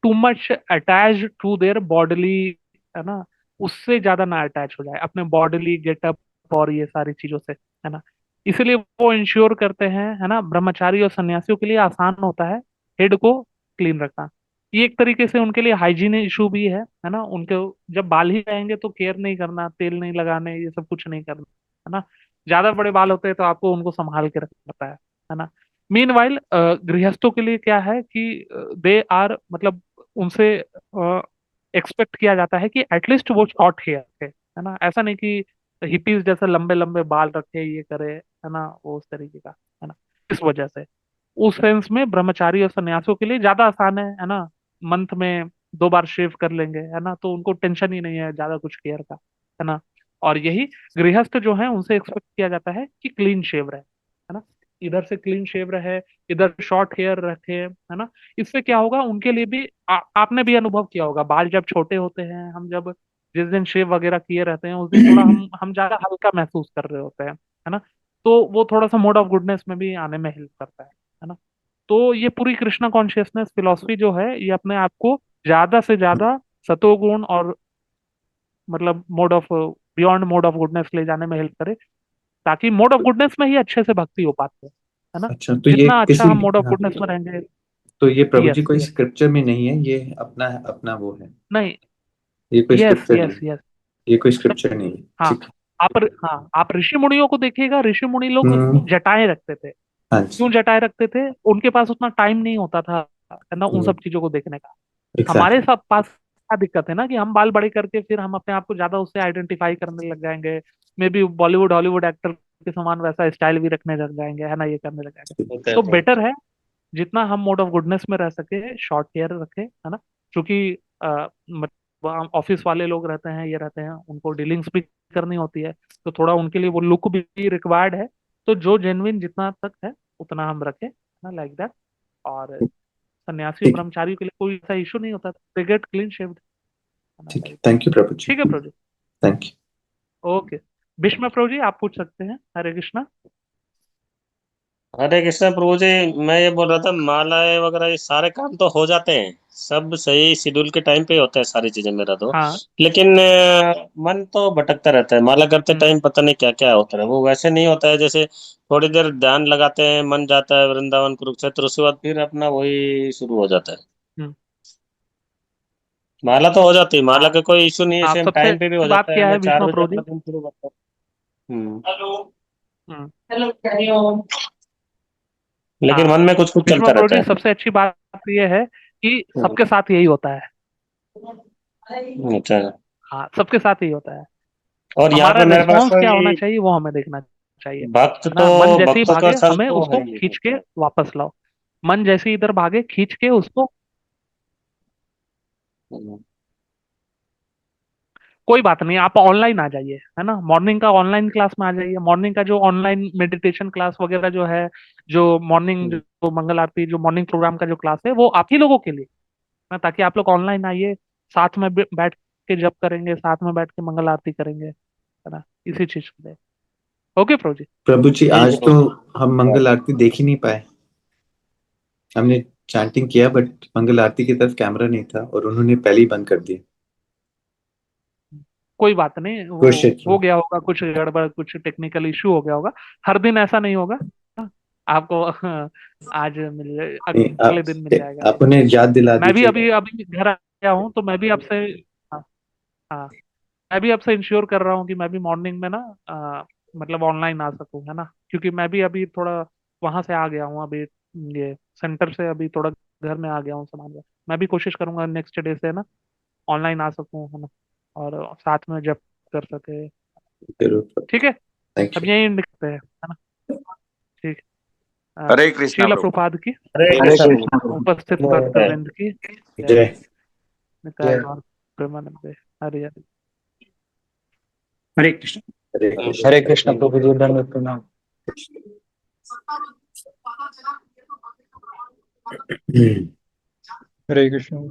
A: too much attach to their bodily, है ना, उससे ज्यादा ना अटैच हो जाए अपने बॉडली गेटअप और ये सारी चीजों से, है ना। इसलिए वो इंश्योर करते हैं, है ना, ब्रह्मचारी और सन्यासियों के लिए आसान होता है हेड को क्लीन रखना। ये एक तरीके से उनके लिए हाइजीन इशू भी है ना। उनके जब बाल ही रहेंगे तो केयर नहीं करना, तेल नहीं लगाने, ये सब कुछ नहीं करना, है ना। ज्यादा बड़े बाल होते हैं तो आपको उनको संभाल के रखना पड़ता है ना। मीनवाइल गृहस्थों के लिए क्या है कि दे आर, मतलब उनसे एक्सपेक्ट किया जाता है कि एटलीस्ट वो शॉर्ट हेयर है ना। ऐसा नहीं कि हिपीज जैसे लंबे लंबे बाल रखे ये करे, है ना, वो उस तरीके का, है ना। इस वजह से उस सेंस में ब्रह्मचारी और सन्यासियों के लिए ज्यादा आसान है ना। मंथ में 2 बार शेव कर लेंगे, है ना, तो उनको टेंशन ही नहीं है ज्यादा कुछ केयर का, है ना। और यही गृहस्थ जो है उनसे एक्सपेक्ट किया जाता है कि क्लीन शेव रहे, है ना। इधर से क्लीन शेव रहे, इधर शॉर्ट हेयर रखे, है ना। इससे क्या होगा उनके लिए भी, आपने भी अनुभव किया होगा, बाल जब छोटे होते हैं, हम जब जिस दिन शेव वगैरह किए रहते हैं उस दिन थोड़ा हम ज्यादा हल्का महसूस कर रहे होते हैं, है ना। तो वो थोड़ा सा मोड ऑफ गुडनेस में भी आने में हेल्प करता है ना। तो ये पूरी कृष्णा कॉन्शियसनेस फिलॉसफी जो है ये अपने आप को ज्यादा से ज्यादा सतोगुण और मतलब mode of beyond mode of goodness ले जाने में हेल्प करे, ताकि मोड ऑफ गुडनेस में ही अच्छे से भक्ति हो पाती है ना।
F: अच्छा, तो ये
A: जितना अच्छा
F: किसी,
A: हम मोड ऑफ
F: हाँ,
A: गुडनेस में रहेंगे।
F: तो ये प्रभु जी
A: यस
F: कोई
A: यस।
F: स्क्रिप्चर में नहीं है, ये अपना अपना वो है,
A: नहीं।
F: ये कोई
A: यस
F: स्क्रिप्चर नहीं
A: यस
F: है,
A: यस।
F: ये कोई स्क्रिप्चर नहीं है,
A: हाँ।
F: ठीक है।
A: आप ऋषि मुनियों को देखिएगा, ऋषि मुनि लोग
F: हम्म।
A: जटाएं रखते थे।
F: हाँ
A: क्यों
F: जी।
A: जटाएं रखते थे? उनके पास उतना टाइम नहीं होता था, है ना, उन सब चीजों को देखने का। हमारे
F: एग्जैक्टली।
A: सब पास क्या दिक्कत है ना कि हम बाल बड़े करके फिर हम अपने आप को ज्यादा उससे आइडेंटिफाई करने लग जाएंगे। May be Bollywood Hollywood actor के समान वैसा स्टाइल भी रखने लग जाएंगे, है ना, ये करने लग जाएंगे।
D: होता है
A: तो
D: प्रभु।
A: बेटर है जितना हम मोड ऑफ गुडनेस में रह सके शॉर्ट हेयर रखे, है ना। क्योंकि मतलब ऑफिस वाले लोग रहते हैं, ये रहते हैं, उनको डीलिंग्स भी करनी होती है, तो थोड़ा उनके लिए वो लुक भी रिक्वायर्ड है। तो जो जेन्युइन जितना तक है उतना हम रखें, है ना, लाइक दैट। और सन्यासी और
F: ठीक,
A: ब्रह्मचारी के लिए कोई ऐसा इशू नहीं होता, दे गेट क्लीन शेव्ड, है ना,
F: ठीक है,
A: लाइक दैट।
F: थैंक यू प्रभु जी,
A: ठीक है प्रभु ji.
F: Thank you.
A: Okay. Bhishma प्रभु जी आप पूछ सकते हैं। हरे कृष्णा।
G: हरे कृष्णा प्रभु जी। मैं ये बोल रहा था, मालाएं वगैरह ये सारे काम तो हो जाते हैं, सब सही शेड्यूल के टाइम पे होता है सारी चीजें मेरा तो।
A: हाँ।
G: लेकिन मन तो भटकता रहता है, माला करते
A: हम्म।
G: टाइम पता नहीं क्या क्या होता है। वो वैसे नहीं होता है जैसे थोड़ी देर ध्यान लगाते हैं मन जाता है वृंदावन कुरुक्षेत्र, उसके बाद फिर अपना वही शुरू हो जाता है।
A: हम्म।
G: माला तो हो जाती है, माला
A: हाँ।
G: का कोई इशू नहीं है,
A: हाँ
G: सेम
A: सबसे
G: टाइम पे भी हो
A: अच्छी बात
G: जाता है।
A: क्या
G: मैं
A: है
G: चार
A: भीष्म
G: बजे
A: प्रभु
G: अपना
A: जी?
G: दिन शुरू करता हूँ। हेलो।
A: हम्म।
G: हेलो हरिओम। लेकिन
A: हाँ
G: मन में कुछ कुछ
A: भीष्म
G: चलता
A: प्रभु
G: रहता
A: जी
G: है।
A: सबसे अच्छी बात ये है कि
G: हम्म।
A: सबके साथ यही होता है।
G: अच्छा।
A: हाँ सबके साथ यही होता है।
G: और यहाँ
A: हमारा
G: पे मेरे पास
A: रिस्पॉन्स क्या होना
G: कोई
A: चाहिए वो हमें देखना चाहिए,
G: भक्त
A: है
G: तो,
A: ना। मन जैसे ही
G: भक्तों का
A: भागे
G: सर
A: हमें
G: तो है
A: उसको
G: ही है।
A: खींच के वापस लाओ। मन जैसे ही इधर भागे खींच के उसको,
G: हम्म।
A: कोई बात नहीं, आप ऑनलाइन आ जाइए, है ना, मॉर्निंग का ऑनलाइन क्लास में आ जाइए। मॉर्निंग का जो ऑनलाइन मेडिटेशन क्लास वगैरह जो है, जो मॉर्निंग जो मंगल आरती जो मॉर्निंग प्रोग्राम का जो क्लास है वो आप ही लोगों के लिए, ना, ताकि आप लोग ऑनलाइन आइए, साथ में बैठ के जप करेंगे, साथ में बैठ के मंगल आरती करेंगे, है ना, इसी चीज के लिए। ओके प्रो जी।
F: प्रभु जी,
G: ठीक
F: आज
G: है।
F: तो हम मंगल आरती देख ही नहीं पाए। हमने चैंटिंग किया बट मंगल आरती की तरफ कैमरा नहीं था और उन्होंने पहले ही बंद कर दिया।
A: कोई बात नहीं, वो
F: क्वेश्चन
A: हो
F: किया।
A: गया होगा, कुछ गड़बड़ कुछ टेक्निकल इशू हो गया होगा। हर दिन ऐसा नहीं होगा, हाँ, आपको आज मिल जाए,
F: नहीं,
A: अगले दिन मिल जाएगा।
F: आप उन्हें याद दिला
A: मैं भी
F: दीजिएगा।
A: अभी अभी घर आया हूँ तो मैं भी आपसे, हाँ, हाँ, मैं भी आपसे इंश्योर कर रहा हूँ कि मैं भी मॉर्निंग में ना मतलब ऑनलाइन आ सकूँ, है ना, क्योंकि मैं भी अभी थोड़ा वहां से आ गया हूँ अभी, ये सेंटर से अभी थोड़ा घर में आ गया हूँ सामान का। मैं भी कोशिश करूंगा नेक्स्ट डे से ना ऑनलाइन आ सकूँ, है ना, और साथ में जब कर सके।
F: जरूर।
A: ठीक है।
F: थैंक
A: अब
F: यू।
A: यही लिखते हैं, है ना। ठीक।
B: हरे कृष्णा
A: शीला
B: प्रभु।
A: प्रभुपाद की,
G: हरे
E: हरे
G: कृष्णा
E: कृष्ण
G: प्रभु।
E: प्रभु।
A: उपस्थित
E: जय
A: भक्तवृंद की जय।
F: जय।
A: निताय
E: जय।
A: गौर प्रेमानंद। हरि हरि।
D: हरे कृष्ण।
E: हरे कृष्ण प्रभु जी, दंडवत प्रणाम।
F: हम्म।
C: हरे कृष्ण।